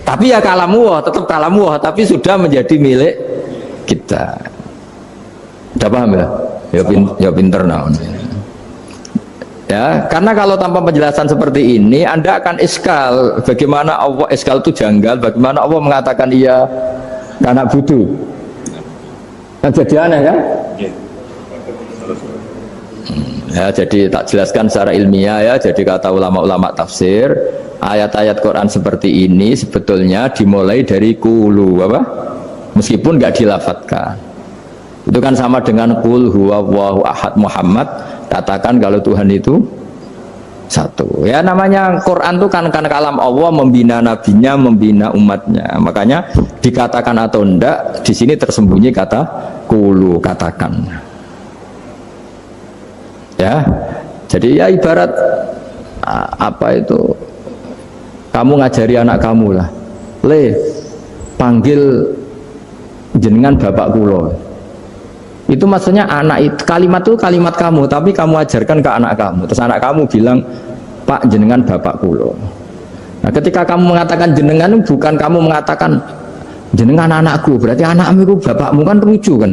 Tapi ya kalamullah, tetap kalamullah, tapi sudah menjadi milik kita. Udah paham ya? Ya pinter nah. Ya, karena kalau tanpa penjelasan seperti ini, Anda akan iskal. Bagaimana Allah, iskal itu janggal. Bagaimana Allah mengatakan iya anak budu? Kan jadi aneh kan? Ya, jadi tak jelaskan secara ilmiah ya. Jadi kata ulama-ulama tafsir, ayat-ayat Quran seperti ini sebetulnya dimulai dari kulu apa? Meskipun nggak dilafatkan. Itu kan sama dengan qul huwallahu ahad Muhammad, katakan kalau Tuhan itu satu. Ya namanya Quran itu kan kalam Allah, membina nabinya, membina umatnya. Makanya dikatakan atau enggak, di sini tersembunyi kata qulu, katakan. Ya. Jadi ya ibarat apa itu? Kamu ngajari anak kamu lah. Le, panggil jenengan bapak kulo. Itu maksudnya anak itu, kalimat itu kalimat kamu, tapi kamu ajarkan ke anak kamu. Terus anak kamu bilang, Pak jenengan bapak kulo. Nah ketika kamu mengatakan jenengan, bukan kamu mengatakan jenengan anakku, berarti anakmu itu bapakmu, kan lucu kan.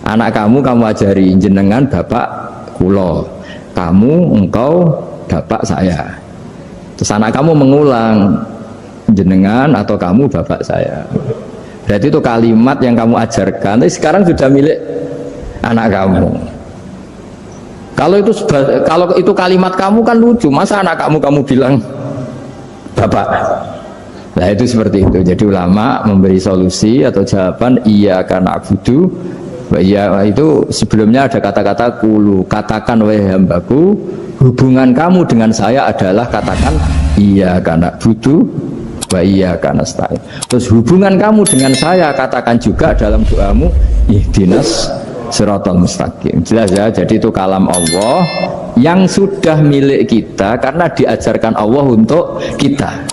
Anak kamu ajari jenengan bapak kulo, kamu engkau bapak saya. Terus anak kamu mengulang jenengan atau kamu bapak saya. Berarti itu kalimat yang kamu ajarkan, tapi sekarang sudah milik anak kamu. Kalau itu kalimat kamu kan lucu, masa anak kamu bilang bapak? Nah itu seperti itu. Jadi ulama memberi solusi atau jawaban iya karena abudu. Iya itu sebelumnya ada kata-kata kulu, katakan wahai hambaku, hubungan kamu dengan saya adalah katakan iya karena abudu wa iyyaka nasta'in. Terus hubungan kamu dengan saya katakan juga dalam doamu ihdinas siratal mustaqim. Jelas ya, jadi itu kalam Allah yang sudah milik kita karena diajarkan Allah untuk kita.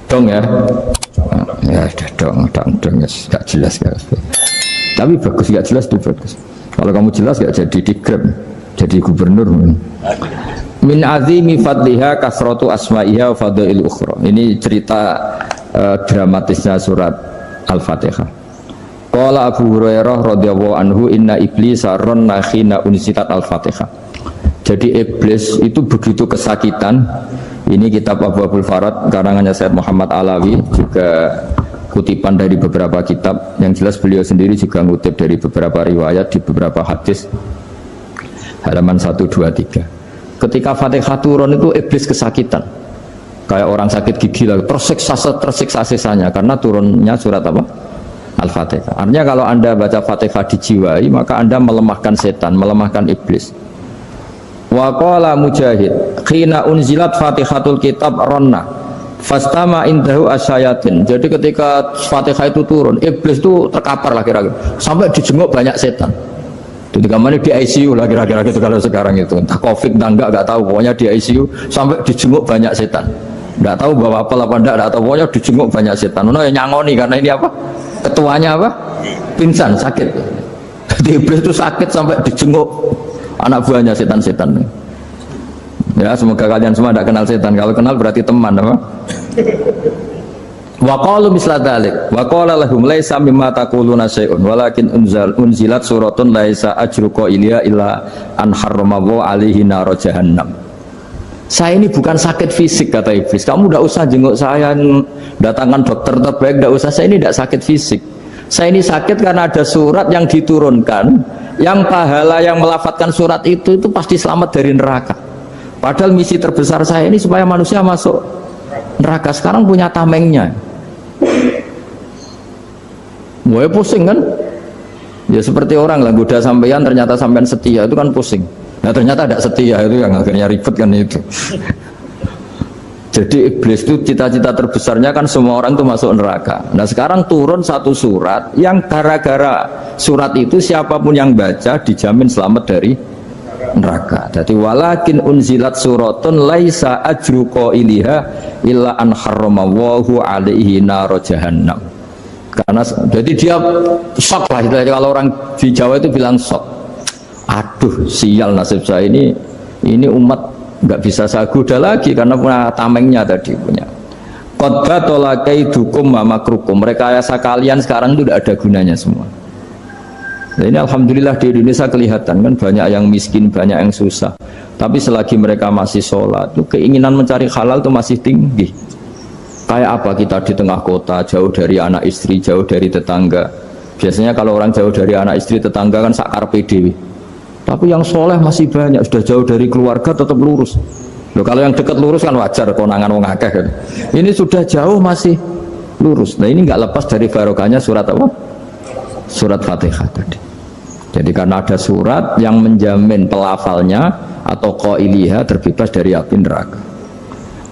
Dong ya. Ya sudah dong ya, gak jelas ya. Tapi bagus, gak jelas itu bagus. Kalau kamu jelas gak jadi digrab, jadi gubernur. Min azimi fadliha kasratu asma'iha wa fadail ukhra. Ini cerita dramatisnya surat Al-Fatihah. Qala Abu Hurairah radhiyallahu anhu inna iblisa ranna khina unsitat Al-Fatihah. Jadi iblis itu begitu kesakitan. Ini kitab Abu Abul Farad karangannya Syed Muhammad Alawi, juga kutipan dari beberapa kitab. Yang jelas beliau sendiri juga ngutip dari beberapa riwayat di beberapa hadis. Halaman 123. Ketika Fatihah turun itu iblis kesakitan, kayak orang sakit gigi lah, tersiksa sisanya karena turunnya surat apa? Al-Fatihah. Artinya kalau Anda baca Fatihah dijiwai, maka Anda melemahkan setan, melemahkan iblis. Wa qala Mujahid khina unzilat Fatihatul kitab ronna fastama indahu asyayatin. Jadi ketika Fatihah itu turun, iblis itu terkapar lah kira-kira, sampai dijenguk banyak setan. Itu mana di ICU lah kira-kira gitu kalau sekarang itu, entah COVID entah enggak tahu, pokoknya di ICU sampai dijenguk banyak setan. Enggak tahu bawa apa enggak tahu, pokoknya dijenguk banyak setan. Ono yang nyangoni karena ini apa? Ketuanya apa? Pingsan, sakit. Di iblis itu sakit sampai dijenguk anak buahnya setan-setan. Ya semoga kalian semua tidak kenal setan. Kalau kenal berarti teman apa? Wa qalu misla dzalik wa qala lahum laisa mimma taquluna syai'un walakin unzilat suratun laisa ajruqa ilya illa an harramahu alaihi nar jahannam. Saya ini bukan sakit fisik, kata iblis. Kamu tidak usah jenguk saya, datangkan dokter terbaik, tidak usah. Saya ini tidak sakit fisik. Saya ini sakit karena ada surat yang diturunkan, yang pahala yang melafatkan surat itu pasti selamat dari neraka. Padahal misi terbesar saya ini supaya manusia masuk neraka. Sekarang punya tamengnya. Gue pusing kan? Ya seperti orang lah, goda sampean ternyata sampean setia, itu kan pusing. Nah ternyata tidak setia, itu yang akhirnya ribet kan itu. Jadi iblis itu cita-cita terbesarnya kan semua orang itu masuk neraka. Nah sekarang turun satu surat yang gara-gara surat itu siapapun yang baca dijamin selamat dari neraka. Jadi walakin unzilat suratun laisa ajru qailiha illa an harramahu alaihi nar jahannam. Karena jadi dia shock lah, kalau orang di Jawa itu bilang shock. Aduh sial nasib saya ini umat nggak bisa saya goda lagi karena punya tamengnya tadi punya. Qad batala kaidukum wa makrukum. Rekayasa kalian sekarang itu tidak ada gunanya semua. Nah, ini alhamdulillah di Indonesia kelihatan kan banyak yang miskin, banyak yang susah. Tapi selagi mereka masih sholat, itu keinginan mencari halal itu masih tinggi. Kayak apa kita di tengah kota, jauh dari anak istri, jauh dari tetangga. Biasanya kalau orang jauh dari anak istri, tetangga kan sakar PDW. Tapi yang soleh masih banyak, sudah jauh dari keluarga tetap lurus. Loh, kalau yang dekat lurus kan wajar, konangan wong akeh kan. Ini sudah jauh masih lurus. Nah ini nggak lepas dari barokahnya surat apa? Surat Fatihah tadi. Jadi karena ada surat yang menjamin pelafalnya atau qailiha terbebas dari api neraka.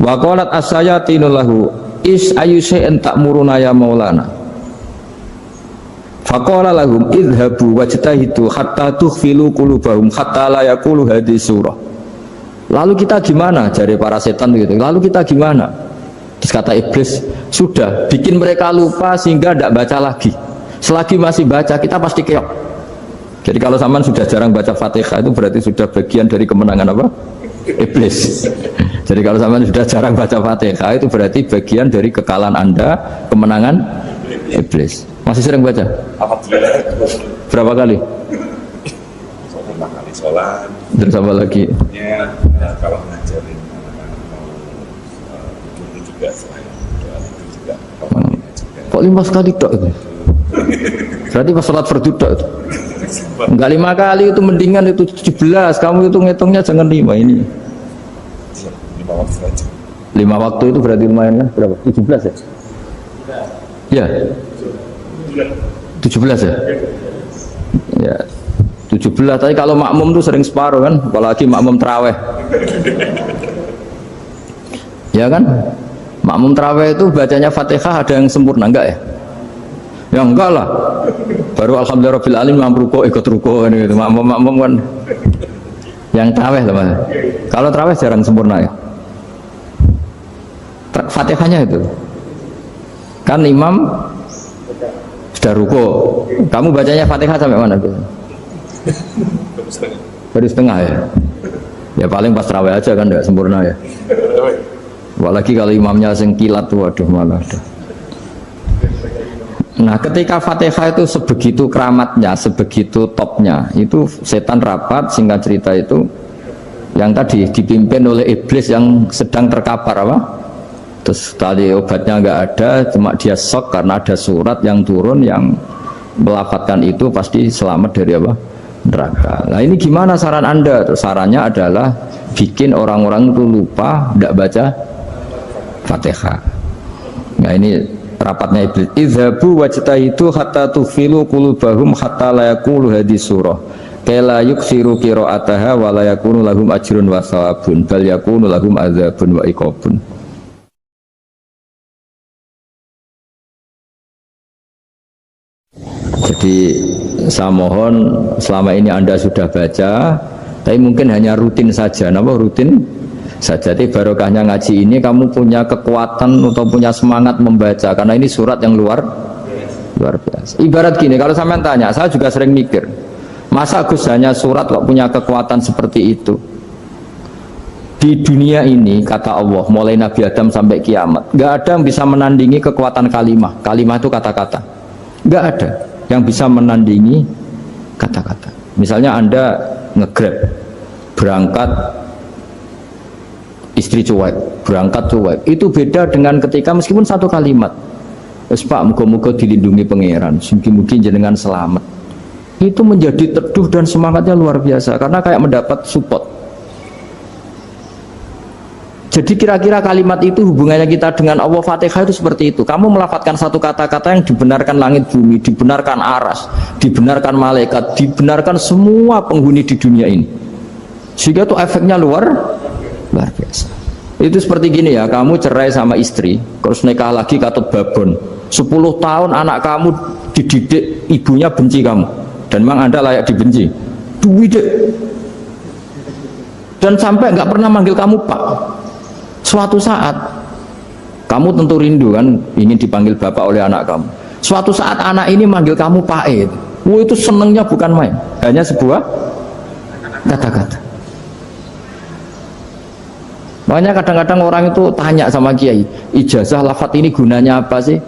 Wa qalat as-sayatinu lahu is ayyusa'in ta'muruna ya maulana. Faqala lahum idhabu wajtahidu hatta tukhfilu qulubahum hatta la yaqulu hadhihi surah. Lalu kita gimana? Jari para setan gitu. Lalu kita gimana? Terus kata iblis, sudah bikin mereka lupa sehingga tidak baca lagi. Selagi masih baca kita pasti keok. Jadi kalau sampean sudah jarang baca Fatihah itu berarti sudah bagian dari kemenangan apa? Iblis. Jadi kalau sampean sudah jarang baca Fatihah itu berarti bagian dari kekalahan Anda, kemenangan Iblis. Masih sering baca? Alhamdulillah. Berapa kali? 5 kali sholat. Terus apa lagi? Ya, kalau ngajarin anak-anak mau dulu juga selain doa itu juga kematiannya juga. Kok 5 kali tok itu? Berarti pas sholat fardu tok itu? Enggak 5 kali itu mendingan itu 17. Kamu itu ngitungnya jangan 5 ini. 5 waktu saja. 5 waktu itu berarti lumayan kan? Berapa? 17 ya? Ya. 17 ya? Ya. 17, tapi kalau makmum tuh sering separuh kan, apalagi makmum terawih. Ya kan? Makmum terawih itu bacanya Fatihah ada yang sempurna enggak ya? Ya enggak lah. Baru alhamdulillah rabbil alamin mampu ruko ikut ruko gitu. Makmum kan yang terawih lah Mas. Kalau terawih jarang sempurna ya. Fatihahnya itu. Kan imam sudah ruko. Kamu bacanya Fatihah sampai mana tuh? Baru setengah ya. Ya paling pas terawih aja kan enggak sempurna ya. Apalagi kalau imamnya sing kilat tuh waduh malah ada. Nah ketika Fatihah itu sebegitu keramatnya, sebegitu topnya, itu setan rapat, singkat cerita itu yang tadi dipimpin oleh iblis yang sedang terkapar apa? Terus tadi obatnya nggak ada, cuma dia shock karena ada surat yang turun yang melafatkan itu pasti selamat dari apa? Neraka. Nah ini gimana saran Anda? Terus sarannya adalah bikin orang-orang itu lupa, tidak baca Fatihah. Nah ini rapatnya iblis. Idhabu wajtahidu hatta tufilu qulubahum hatta la yaqulu hadhihi surah. Kala yuksiru qira'ataha wa la yakunu lahum ajrun wa thawabun bal yakunu lahum adzabun wa iqabun. Jadi saya mohon selama ini Anda sudah baca, tapi mungkin hanya rutin saja. Napa rutin saja? Jadi barokahnya ngaji ini kamu punya kekuatan atau punya semangat membaca karena ini surat yang luar biasa. Ibarat gini, kalau sampean tanya, saya juga sering mikir, masa Gus hanya surat kok punya kekuatan seperti itu? Di dunia ini kata Allah, mulai Nabi Adam sampai kiamat, nggak ada yang bisa menandingi kekuatan kalimah. Kalimah itu kata-kata, nggak ada yang bisa menandingi kata-kata. Misalnya Anda nge-grab berangkat istri cuek, berangkat cuek, itu beda dengan ketika meskipun satu kalimat, wes Pak muga-muga dilindungi pangeran, mugi-mugi jenengan selamat, itu menjadi teduh dan semangatnya luar biasa karena kayak mendapat support. Jadi kira-kira kalimat itu hubungannya kita dengan Allah, Fatihah itu seperti itu. Kamu melafatkan satu kata-kata yang dibenarkan langit bumi, dibenarkan aras, dibenarkan malaikat, dibenarkan semua penghuni di dunia ini. Sehingga itu efeknya luar biasa. Itu seperti gini ya, kamu cerai sama istri, terus nikah lagi katut babon. 10 tahun anak kamu dididik, ibunya benci kamu. Dan memang Anda layak dibenci. Duwide. Dan sampai nggak pernah manggil kamu Pak. Suatu saat kamu tentu rindu kan ingin dipanggil bapak oleh anak kamu. Suatu saat anak ini manggil kamu Pak E. Itu senengnya bukan main, hanya sebuah kata-kata. Makanya kadang-kadang orang itu tanya sama kiai, ijazah lafadz ini gunanya apa sih?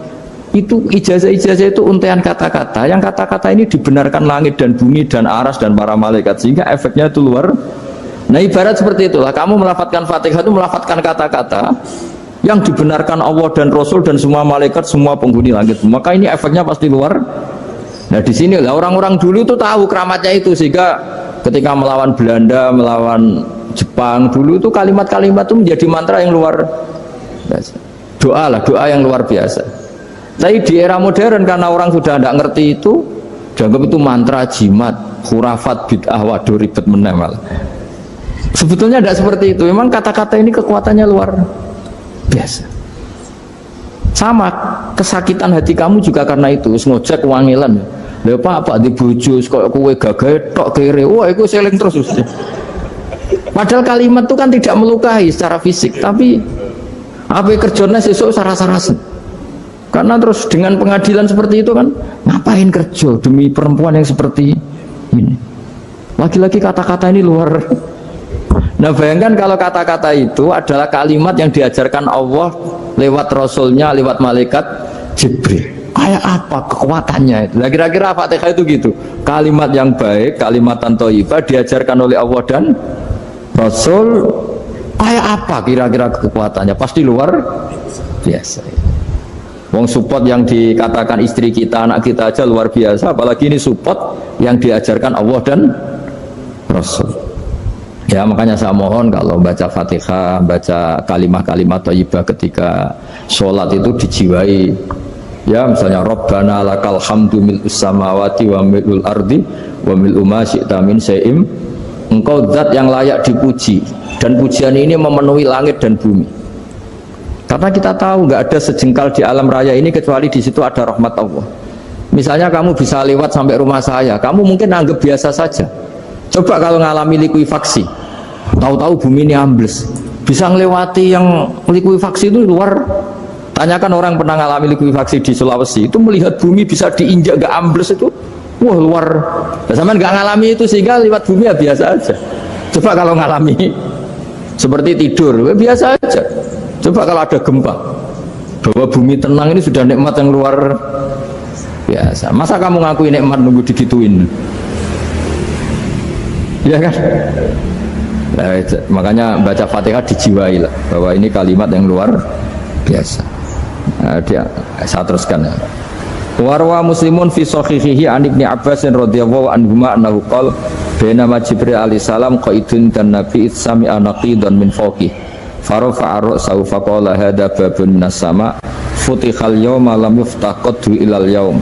Itu ijazah-ijazah itu untaian kata-kata. Yang kata-kata ini dibenarkan langit dan bumi dan aras dan para malaikat, sehingga efeknya itu luar. Nah ibarat seperti itulah, kamu melafadzkan Fatihah itu melafadzkan kata-kata yang dibenarkan Allah dan Rasul dan semua malaikat, semua penghuni langit. Maka ini efeknya pasti luar. Nah di sini lah orang-orang dulu itu tahu keramatnya itu, sehingga ketika melawan Belanda, melawan Jepang dulu itu kalimat-kalimat itu menjadi mantra yang luar biasa. Doa lah, doa yang luar biasa. Tapi di era modern karena orang sudah tidak ngerti itu, dianggap itu mantra, jimat, khurafat, bid'ah, waduh ribet menemal. Sebetulnya tidak seperti itu. Memang kata-kata ini kekuatannya luar biasa. Sama kesakitan hati kamu juga karena itu. Ngojek wangilan. Lha apa di bojo kok kowe gagahe tok kere. Wah, iku seling terus. Padahal kalimat itu kan tidak melukai secara fisik, tapi apa kerjanya sesuk saras-sarasen. Karena terus dengan pengadilan seperti itu kan, ngapain kerja demi perempuan yang seperti ini? Lagi-lagi kata-kata ini luar. Nah bayangkan kalau kata-kata itu adalah kalimat yang diajarkan Allah lewat Rasulnya, lewat malaikat Jibril. Kayak apa kekuatannya itu? Nah, kira-kira Fatihah itu gitu. Kalimat yang baik, kalimatan thayyibah diajarkan oleh Allah dan Rasul, kayak apa kira-kira kekuatannya? Pasti luar biasa. Wong support yang dikatakan istri kita, anak kita aja luar biasa, apalagi ini support yang diajarkan Allah dan Rasul. Ya makanya saya mohon kalau baca Fatihah, baca kalimat-kalimat thayyibah ketika sholat itu dijiwai. Ya misalnya Rabbana lakal hamdu mil'us samawati wa mil'ul ardi wa mil'u ma syi'ta min syai'im. Engkau zat yang layak dipuji, dan pujian ini memenuhi langit dan bumi. Karena kita tahu nggak ada sejengkal di alam raya ini kecuali di situ ada rahmat Allah. Misalnya kamu bisa lewat sampai rumah saya, kamu mungkin anggap biasa saja. Coba kalau ngalami likuifaksi, tahu-tahu bumi ini ambles, bisa ngelewati yang likuifaksi itu luar. Tanyakan orang pernah ngalami likuifaksi di Sulawesi, itu melihat bumi bisa diinjak nggak ambles itu. Wah luar, sama nggak ngalami itu sehingga lewat bumi ya biasa aja. Coba kalau ngalami seperti tidur, ya biasa aja. Coba kalau ada gempa, bahwa bumi tenang ini sudah nikmat yang luar biasa. Masa kamu ngakui nikmat nunggu digituin? Ya kan? Nah, makanya baca Fatihah dijiwai lah, bahwa ini kalimat yang luar biasa. Nah, saya teruskan ya. Warwa Muslimun fi sahihihi an Ibnu Abbas radhiyallahu anhuma annahu qala bainama Jibril alaihi salam qaidun dan Nabi sami'a naqidan min fawqih farafa'a ra'sahu faqala hadha babun minas sama futihal yawma lam yuftah qaddu ilal yawm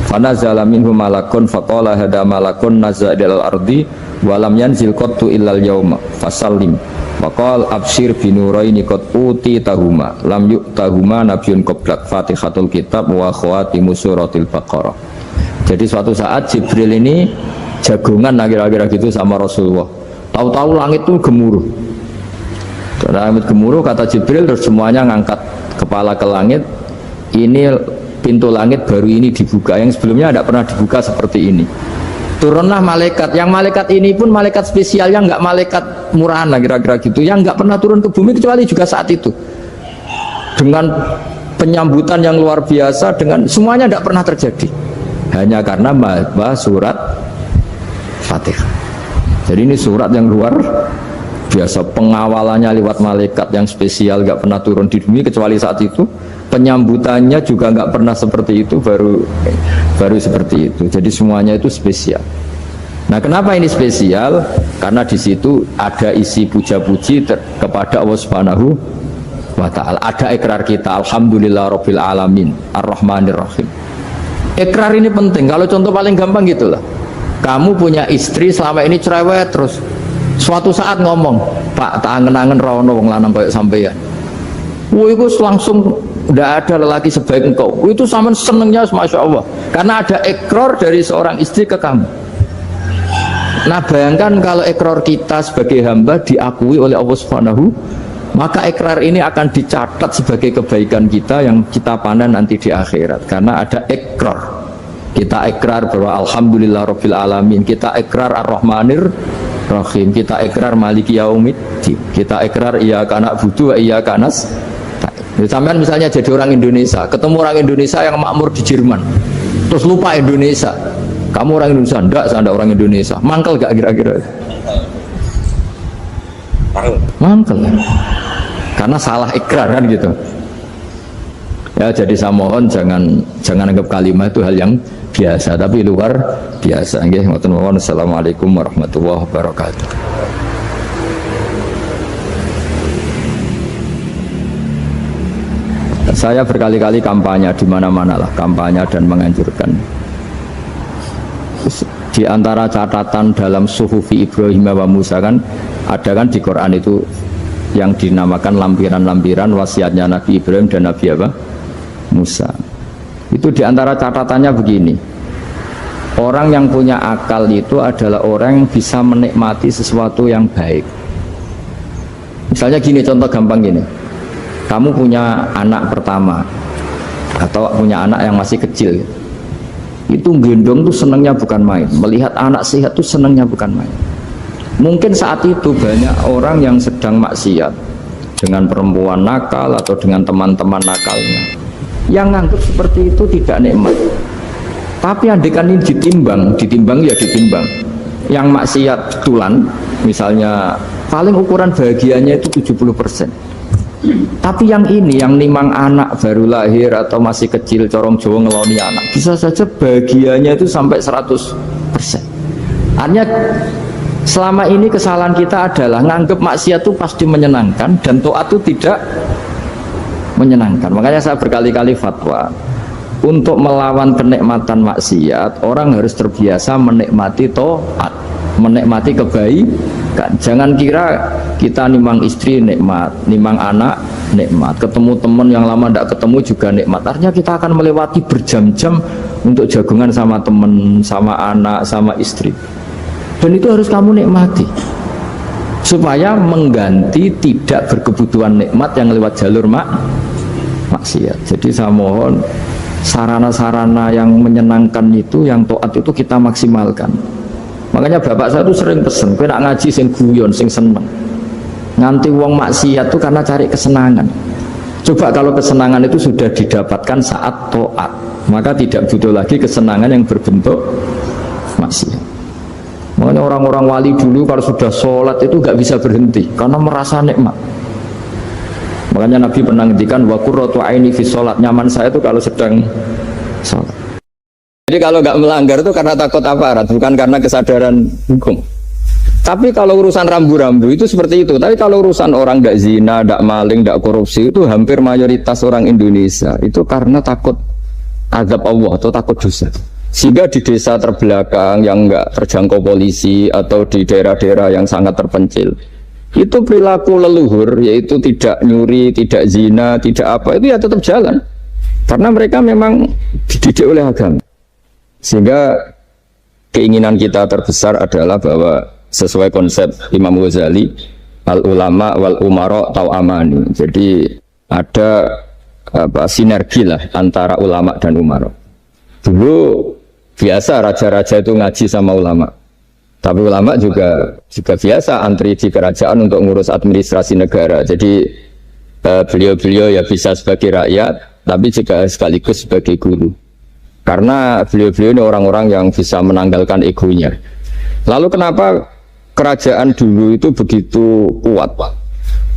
fanazala minhu malakun faqala hadha malakun nazala ilal ardi wa lam yanzil qaddu ilal yawma fasallim waqal abshir binuraini qad utitahuma lam yu'tahuma nabiyyun qablak Fatihatul kitab wa khawatimu suratil Baqarah. Jadi suatu saat Jibril ini jagongan kira-kira gitu sama Rasulullah. Tahu-tahu langit itu gemuruh. Karena langit gemuruh kata Jibril terus semuanya ngangkat kepala ke langit. Ini pintu langit baru ini dibuka, yang sebelumnya tidak pernah dibuka seperti ini. Turunlah malaikat, yang malaikat ini pun malaikat spesial, yang nggak malaikat murahan lah kira-kira gitu, yang nggak pernah turun ke bumi kecuali juga saat itu, dengan penyambutan yang luar biasa, dengan semuanya tidak pernah terjadi, hanya karena bahas surat Fatihah. Jadi ini surat yang luar biasa, pengawalannya lewat malaikat yang spesial, nggak pernah turun di bumi kecuali saat itu. Penyambutannya juga nggak pernah seperti itu, baru seperti itu. Jadi semuanya itu spesial. Nah kenapa ini spesial? Karena di situ ada isi puja-puji kepada Allah Subhanahu wa Ta'ala. Ada ikrar kita, Alhamdulillah Rabbil Alamin Ar-Rahmanir Rahim. Ikrar ini penting. Kalau contoh paling gampang gitulah, kamu punya istri selama ini cerewet terus, suatu saat ngomong, Pak tak angen-angen rawono wong lanang kayak sampeyan. Wah itu langsung tidak ada lelaki sebaik engkau. Itu sama senengnya, masya Allah, karena ada ikrar dari seorang istri ke kamu. Nah bayangkan kalau ikrar kita sebagai hamba diakui oleh Allah Subhanahu, maka ikrar ini akan dicatat sebagai kebaikan kita yang kita panen nanti di akhirat. Karena ada ikrar, kita ikrar bahwa Alhamdulillah Rabbil Alamin, kita ikrar Ar-Rahmanir Rahim. Kita ikrar maliki yaumiddin. Kita ikrar iyyaka na'budu wa iyyaka nasta'in. Sampean misalnya jadi orang Indonesia, ketemu orang Indonesia yang makmur di Jerman, terus lupa Indonesia. Kamu orang Indonesia? Enggak, saya enggak orang Indonesia. Mangkel gak kira-kira? Mangkel. Karena salah ikrar kan gitu. Ya, jadi saya mohon jangan anggap kalimat itu hal yang biasa, tapi luar biasa. Nggih, ngoten mawon. Assalamualaikum warahmatullahi wabarakatuh. Saya berkali-kali kampanye di mana-mana lah, kampanye dan menganjurkan. Di antara catatan dalam Suhufi Ibrahim wa Musa kan ada kan di Quran itu yang dinamakan lampiran-lampiran wasiatnya Nabi Ibrahim dan Nabi apa? Musa. Itu diantara catatannya begini, orang yang punya akal itu adalah orang yang bisa menikmati sesuatu yang baik. Misalnya gini, contoh gampang gini, kamu punya anak pertama atau punya anak yang masih kecil, itu gendong tuh senangnya bukan main, melihat anak sehat tuh senangnya bukan main. Mungkin saat itu banyak orang yang sedang maksiat dengan perempuan nakal atau dengan teman-teman nakalnya, yang nganggap seperti itu tidak nikmat. Tapi andekan ini ditimbang ya ditimbang. Yang maksiat tulan, misalnya paling ukuran bahagianya itu 70%. Tapi yang ini, yang nimang anak baru lahir atau masih kecil, corong Jawa ngeloni anak, bisa saja bahagianya itu sampai 100%. Artinya selama ini kesalahan kita adalah nganggap maksiat itu pasti menyenangkan dan taat itu tidak menyenangkan. Makanya saya berkali-kali fatwa, untuk melawan kenikmatan maksiat orang harus terbiasa menikmati taat, menikmati kebaikan. Jangan kira kita nimang istri nikmat, nimang anak nikmat, ketemu teman yang lama tidak ketemu juga nikmat. Artinya kita akan melewati berjam-jam untuk jagungan sama teman, sama anak, sama istri, dan itu harus kamu nikmati supaya mengganti tidak berkebutuhan nikmat yang lewat jalur maksiat. Jadi saya mohon sarana-sarana yang menyenangkan itu, yang taat itu kita maksimalkan. Makanya bapak saya itu sering pesen, kowe nak ngaji sing guyon, sing seneng. Nganti wong maksiat itu karena cari kesenangan. Coba kalau kesenangan itu sudah didapatkan saat taat, maka tidak butuh lagi kesenangan yang berbentuk maksiat. Makanya orang-orang wali dulu kalau sudah sholat itu gak bisa berhenti karena merasa nikmat. Makanya Nabi pernah ngendikan wa qurratu aini fi sholat, nyaman saya itu kalau sedang sholat. Jadi kalau nggak melanggar itu karena takut aparat, bukan karena kesadaran hukum. Tapi kalau urusan rambu-rambu itu seperti itu. Tapi kalau urusan orang nggak zina, nggak maling, nggak korupsi, itu hampir mayoritas orang Indonesia itu karena takut azab Allah atau takut dosa. Sehingga di desa terbelakang yang nggak terjangkau polisi atau di daerah-daerah yang sangat terpencil, itu perilaku leluhur, yaitu tidak nyuri, tidak zina, tidak apa, itu ya tetap jalan karena mereka memang dididik oleh agama. Sehingga keinginan kita terbesar adalah bahwa sesuai konsep Imam Ghazali, al ulama wal umara tau amani. Jadi ada sinergi lah antara ulama dan umara. Dulu biasa raja-raja itu ngaji sama ulama, tapi ulama juga biasa antri di kerajaan untuk ngurus administrasi negara. Jadi beliau-beliau ya bisa sebagai rakyat, tapi juga sekaligus sebagai guru. Karena beliau-beliau ini orang-orang yang bisa menanggalkan egonya. Lalu kenapa kerajaan dulu itu begitu kuat?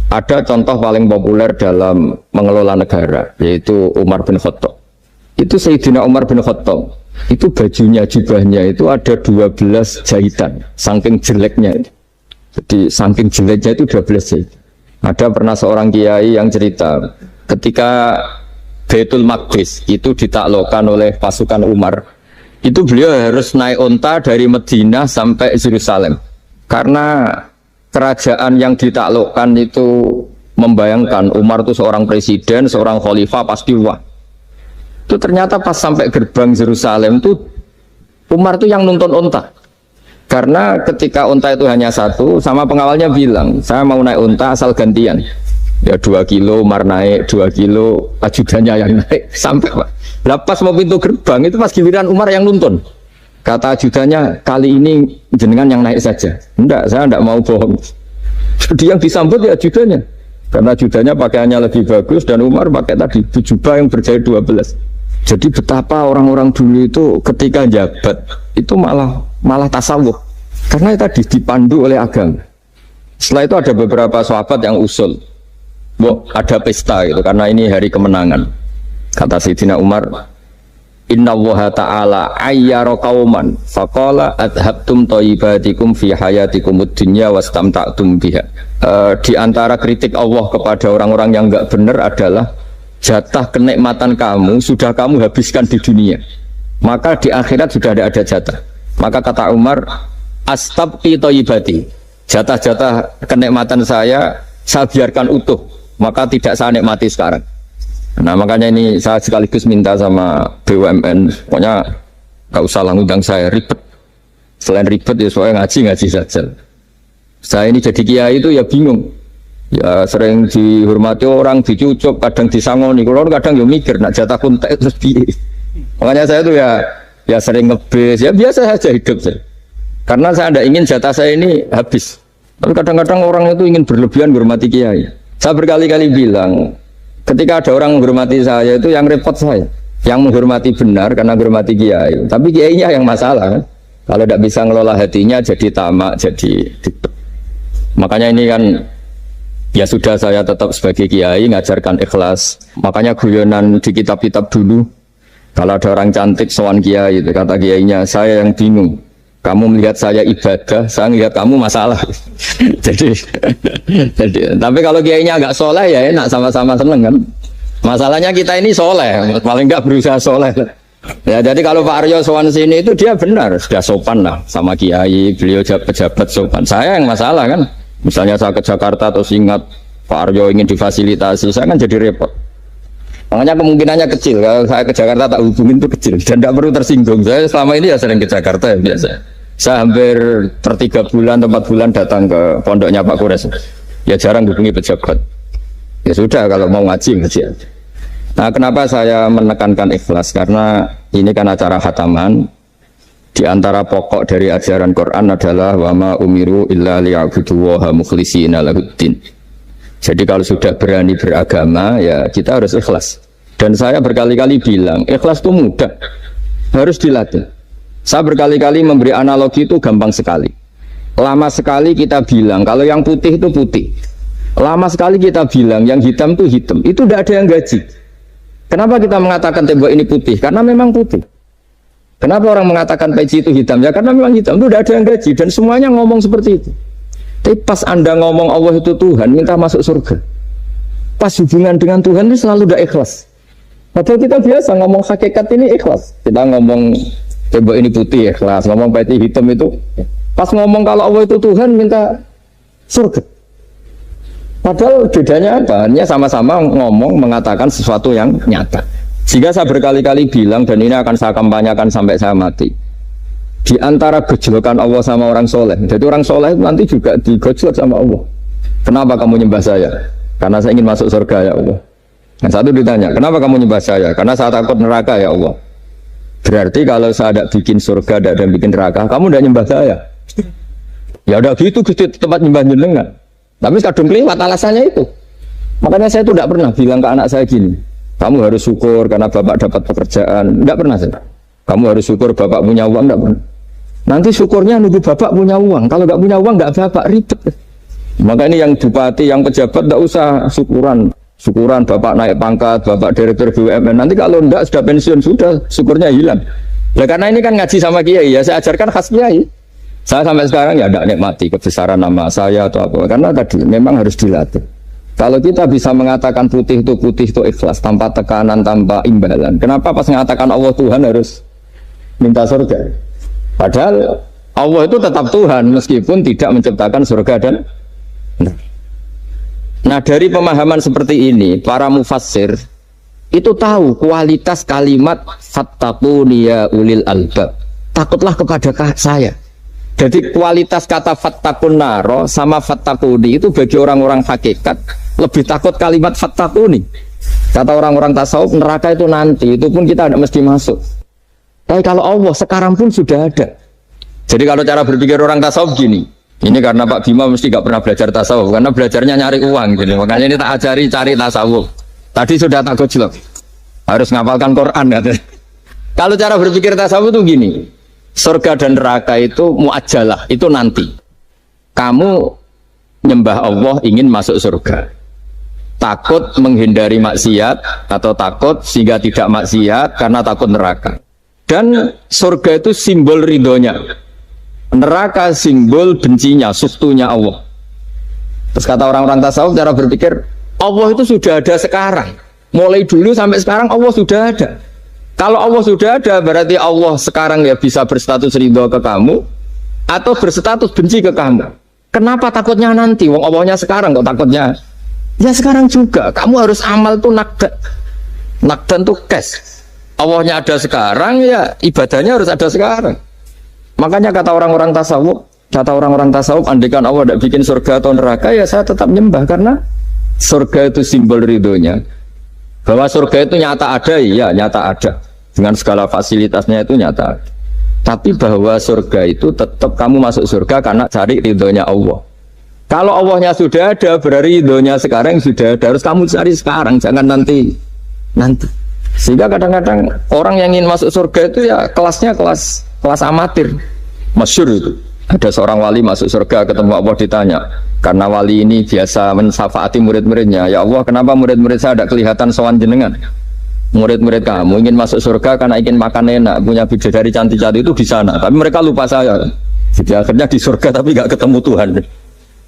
Ada contoh paling populer dalam mengelola negara, yaitu Umar bin Khattab. Itu Sayyidina Umar bin Khattab, itu bajunya, jubahnya itu ada 12 jahitan, saking jeleknya. Jadi saking jeleknya itu 12 jahitan. Ada pernah seorang kiai yang cerita, ketika Baitul Maqdis itu ditaklukkan oleh pasukan Umar, itu beliau harus naik onta dari Madinah sampai Yerusalem, karena kerajaan yang ditaklukkan itu membayangkan Umar itu seorang presiden, seorang khalifah, pasti wah. Itu ternyata pas sampai gerbang Yerusalem itu Umar itu yang nuntun onta, karena ketika onta itu hanya satu, sama pengawalnya bilang, saya mau naik onta asal gantian. Ya 2 kilo Umar naik, 2 kilo ajudannya yang naik, sampai Pak. Lah pas mau pintu gerbang itu pas giliran Umar yang nuntun. Kata ajudannya, kali ini jenengan yang naik saja. Enggak, saya enggak mau bohong. Jadi yang disambut ya ajudannya. Karena ajudannya pakaiannya lebih bagus dan Umar pakai tadi jubah yang berjahit 12. Jadi betapa orang-orang dulu itu ketika jabat itu malah tasawuf. Karena tadi dipandu oleh agama. Setelah itu ada beberapa sahabat yang usul, ada pesta gitu karena ini hari kemenangan. Kata Sayyidina Umar, Inna Allaha ta'ala ayyara qauman faqala adhabtum thayyibatikum fi hayatikumud dunya wastamta'tum biha. Di antara kritik Allah kepada orang-orang yang enggak benar adalah jatah kenikmatan kamu sudah kamu habiskan di dunia, maka di akhirat sudah tidak ada jatah. Maka kata Umar, astabqi thayyibati, jatah-jatah kenikmatan saya biarkan utuh, maka tidak saya nikmati sekarang. Nah makanya ini saya sekaligus minta sama BUMN, pokoknya gak usah lah ngundang saya, ribet. Selain ribet ya soalnya ngaji saja. Saya ini jadi kiai itu ya bingung, ya sering dihormati orang, dicucuk, kadang disangoni, kalau kadang ya mikir nak jatah kontek terus piye. Makanya saya tuh ya sering ngebes, ya biasa saja hidup saya. Karena saya tidak ingin jatah saya ini habis. Tapi kadang-kadang orang itu ingin berlebihan menghormati kiai. Saya berkali-kali bilang, ketika ada orang menghormati saya itu yang repot saya, yang menghormati benar karena menghormati kiai. Tapi kiainya yang masalah kan. Kalau tidak bisa ngelola hatinya jadi tamak, jadi makanya ini kan ya sudah saya tetap sebagai kiai ngajarkan ikhlas. Makanya guyonan di kitab-kitab dulu kalau ada orang cantik sowan kiai itu kata kiainya, saya yang bingung. Kamu melihat saya ibadah, saya melihat kamu masalah. jadi, tapi kalau kiainya agak soleh ya enak, sama-sama seneng kan. Masalahnya kita ini soleh, paling enggak berusaha soleh. Ya jadi kalau Pak Aryo sowan sini itu dia benar, sudah sopan lah sama kiai, beliau pejabat sopan. Saya yang masalah kan. Misalnya saya ke Jakarta atau ingat Pak Aryo ingin difasilitasi, saya kan jadi repot. Makanya kemungkinannya kecil, kalau saya ke Jakarta tak hubungin itu kecil dan tidak perlu tersinggung. Saya selama ini ya sering ke Jakarta ya biasa. Saya hampir 3 bulan atau 4 bulan datang ke pondoknya Pak Kures. Ya jarang hubungi pejabat. Ya sudah kalau mau ngaji aja. Nah kenapa saya menekankan ikhlas? Karena ini kan acara khataman. Di antara pokok dari ajaran Quran adalah wa ma umiru illa liya'budullaha mukhlishina lahuddin. Jadi kalau sudah berani beragama ya kita harus ikhlas. Dan saya berkali-kali bilang ikhlas itu mudah, harus dilatih. Saya berkali-kali memberi analogi itu gampang sekali. Lama sekali kita bilang kalau yang putih itu putih. Lama sekali kita bilang yang hitam itu hitam. Itu tidak ada yang gaji. Kenapa kita mengatakan tembok ini putih? Karena memang putih. Kenapa orang mengatakan peci itu hitam? Ya karena memang hitam. Itu tidak ada yang gaji. Dan semuanya ngomong seperti itu. Tapi pas Anda ngomong Allah itu Tuhan, minta masuk surga. Pas hubungan dengan Tuhan itu selalu tidak ikhlas. Padahal kita biasa ngomong hakikat ini ikhlas. Kita ngomong tembok ini putih ikhlas, ngomong peci hitam itu. Pas ngomong kalau Allah itu Tuhan, minta surga. Padahal bedanya apa? Hanya sama-sama ngomong mengatakan sesuatu yang nyata. Sehingga saya berkali-kali bilang dan ini akan saya kampanyakan sampai saya mati. Di antara gejolokan Allah sama orang soleh. Jadi orang soleh nanti juga digojlok sama Allah. Kenapa kamu nyembah saya? Karena saya ingin masuk surga ya Allah. Yang satu ditanya, kenapa kamu nyembah saya? Karena saya takut neraka ya Allah. Berarti kalau saya tidak bikin surga, tidak bikin neraka, kamu tidak nyembah saya. Ya udah gitu tempat nyembah jenengan. Tapi kadung kelewat alasannya itu. Makanya saya itu tidak pernah bilang ke anak saya gini, kamu harus syukur karena bapak dapat pekerjaan. Tidak pernah saya. Kamu harus syukur bapak punya uang. Tidak pernah. Nanti syukurnya nunggu bapak punya uang. Kalau nggak punya uang nggak bapak ribet. Maka ini yang bupati, yang pejabat tidak usah syukuran bapak naik pangkat, bapak direktur BUMN. Nanti kalau enggak sudah pensiun sudah syukurnya hilang. Ya karena ini kan ngaji sama kiai ya, saya ajarkan khas kiai. Saya sampai sekarang ya tidak nikmati kebesaran nama saya atau apa, karena tadi memang harus dilatih. Kalau kita bisa mengatakan putih itu ikhlas tanpa tekanan, tanpa imbalan. Kenapa pas mengatakan Allah Tuhan harus minta surga? Padahal Allah itu tetap Tuhan meskipun tidak menciptakan surga dan nah dari pemahaman seperti ini para mufassir itu tahu kualitas kalimat fattaquni ya ulil albab, takutlah kepada saya. Jadi kualitas kata fattaqun naro sama fattaquni itu bagi orang-orang hakikat lebih takut kalimat fattaquni. Kata orang-orang tasawuf neraka itu nanti, itu pun kita tidak mesti masuk. Tapi kalau Allah sekarang pun sudah ada. Jadi kalau cara berpikir orang tasawuf gini, ini karena Pak Bima mesti gak pernah belajar tasawuf, karena belajarnya nyari uang gini. Makanya ini tak ajari cari tasawuf. Tadi sudah tak gojlok, harus ngapalkan Quran katanya. Kalau cara berpikir tasawuf itu gini, surga dan neraka itu muajalah, itu nanti. Kamu nyembah Allah ingin masuk surga, takut menghindari maksiat atau takut sehingga tidak maksiat karena takut neraka. Dan surga itu simbol ridhonya, neraka simbol bencinya, suktunya Allah. Terus kata orang-orang tasawuf cara berpikir, Allah itu sudah ada sekarang. Mulai dulu sampai sekarang Allah sudah ada. Kalau Allah sudah ada, berarti Allah sekarang ya bisa berstatus ridho ke kamu atau berstatus benci ke kamu. Kenapa takutnya nanti? Wong Allahnya sekarang kok takutnya? Ya sekarang juga. Kamu harus amal tuh nakdan. Nakdan tuh cash. Allahnya ada sekarang, ya ibadahnya harus ada sekarang. Makanya kata orang-orang tasawuf, andaikan Allah tidak bikin surga atau neraka, ya saya tetap nyembah karena surga itu simbol ridhonya. Bahwa surga itu nyata ada, ya nyata ada. Dengan segala fasilitasnya itu nyata ada. Tapi bahwa surga itu tetap kamu masuk surga karena cari ridhonya Allah. Kalau Allahnya sudah ada, berarti ridhonya sekarang sudah ada. Harus kamu cari sekarang, jangan nanti. Sehingga kadang-kadang orang yang ingin masuk surga itu ya kelasnya kelas amatir. Masyhur itu. Ada seorang wali masuk surga ketemu Allah ditanya, karena wali ini biasa mensafaati murid-muridnya. Ya Allah, kenapa murid-murid saya tidak kelihatan sowan jenengan? Murid-murid kamu ingin masuk surga karena ingin makan enak, punya bidadari cantik-cantik itu di sana. Tapi mereka lupa saya. Jadi akhirnya di surga tapi nggak ketemu Tuhan.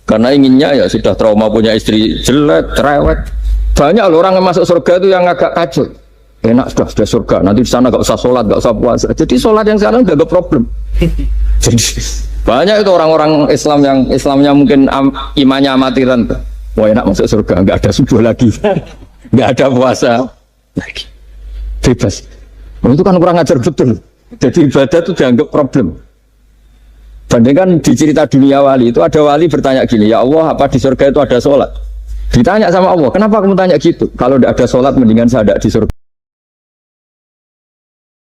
Karena inginnya ya sudah trauma punya istri jelek, cerewet. Banyak loh orang yang masuk surga itu yang agak kacau. Enak sudah surga, nanti di sana gak usah sholat, gak usah puasa. Jadi sholat yang sekarang gak ada problem. Jadi banyak itu orang-orang Islam yang Islamnya mungkin imannya amatiran. Wah enak masuk surga, gak ada subuh lagi, gak ada puasa lagi, bebas. Itu kan kurang ajar betul. Jadi ibadah itu dianggap problem. Bandingkan di cerita dunia wali itu ada wali bertanya gini, ya Allah apa di surga itu ada sholat? Ditanya sama Allah, kenapa kamu tanya gitu? Kalau tidak ada sholat mendingan saya tidak di surga.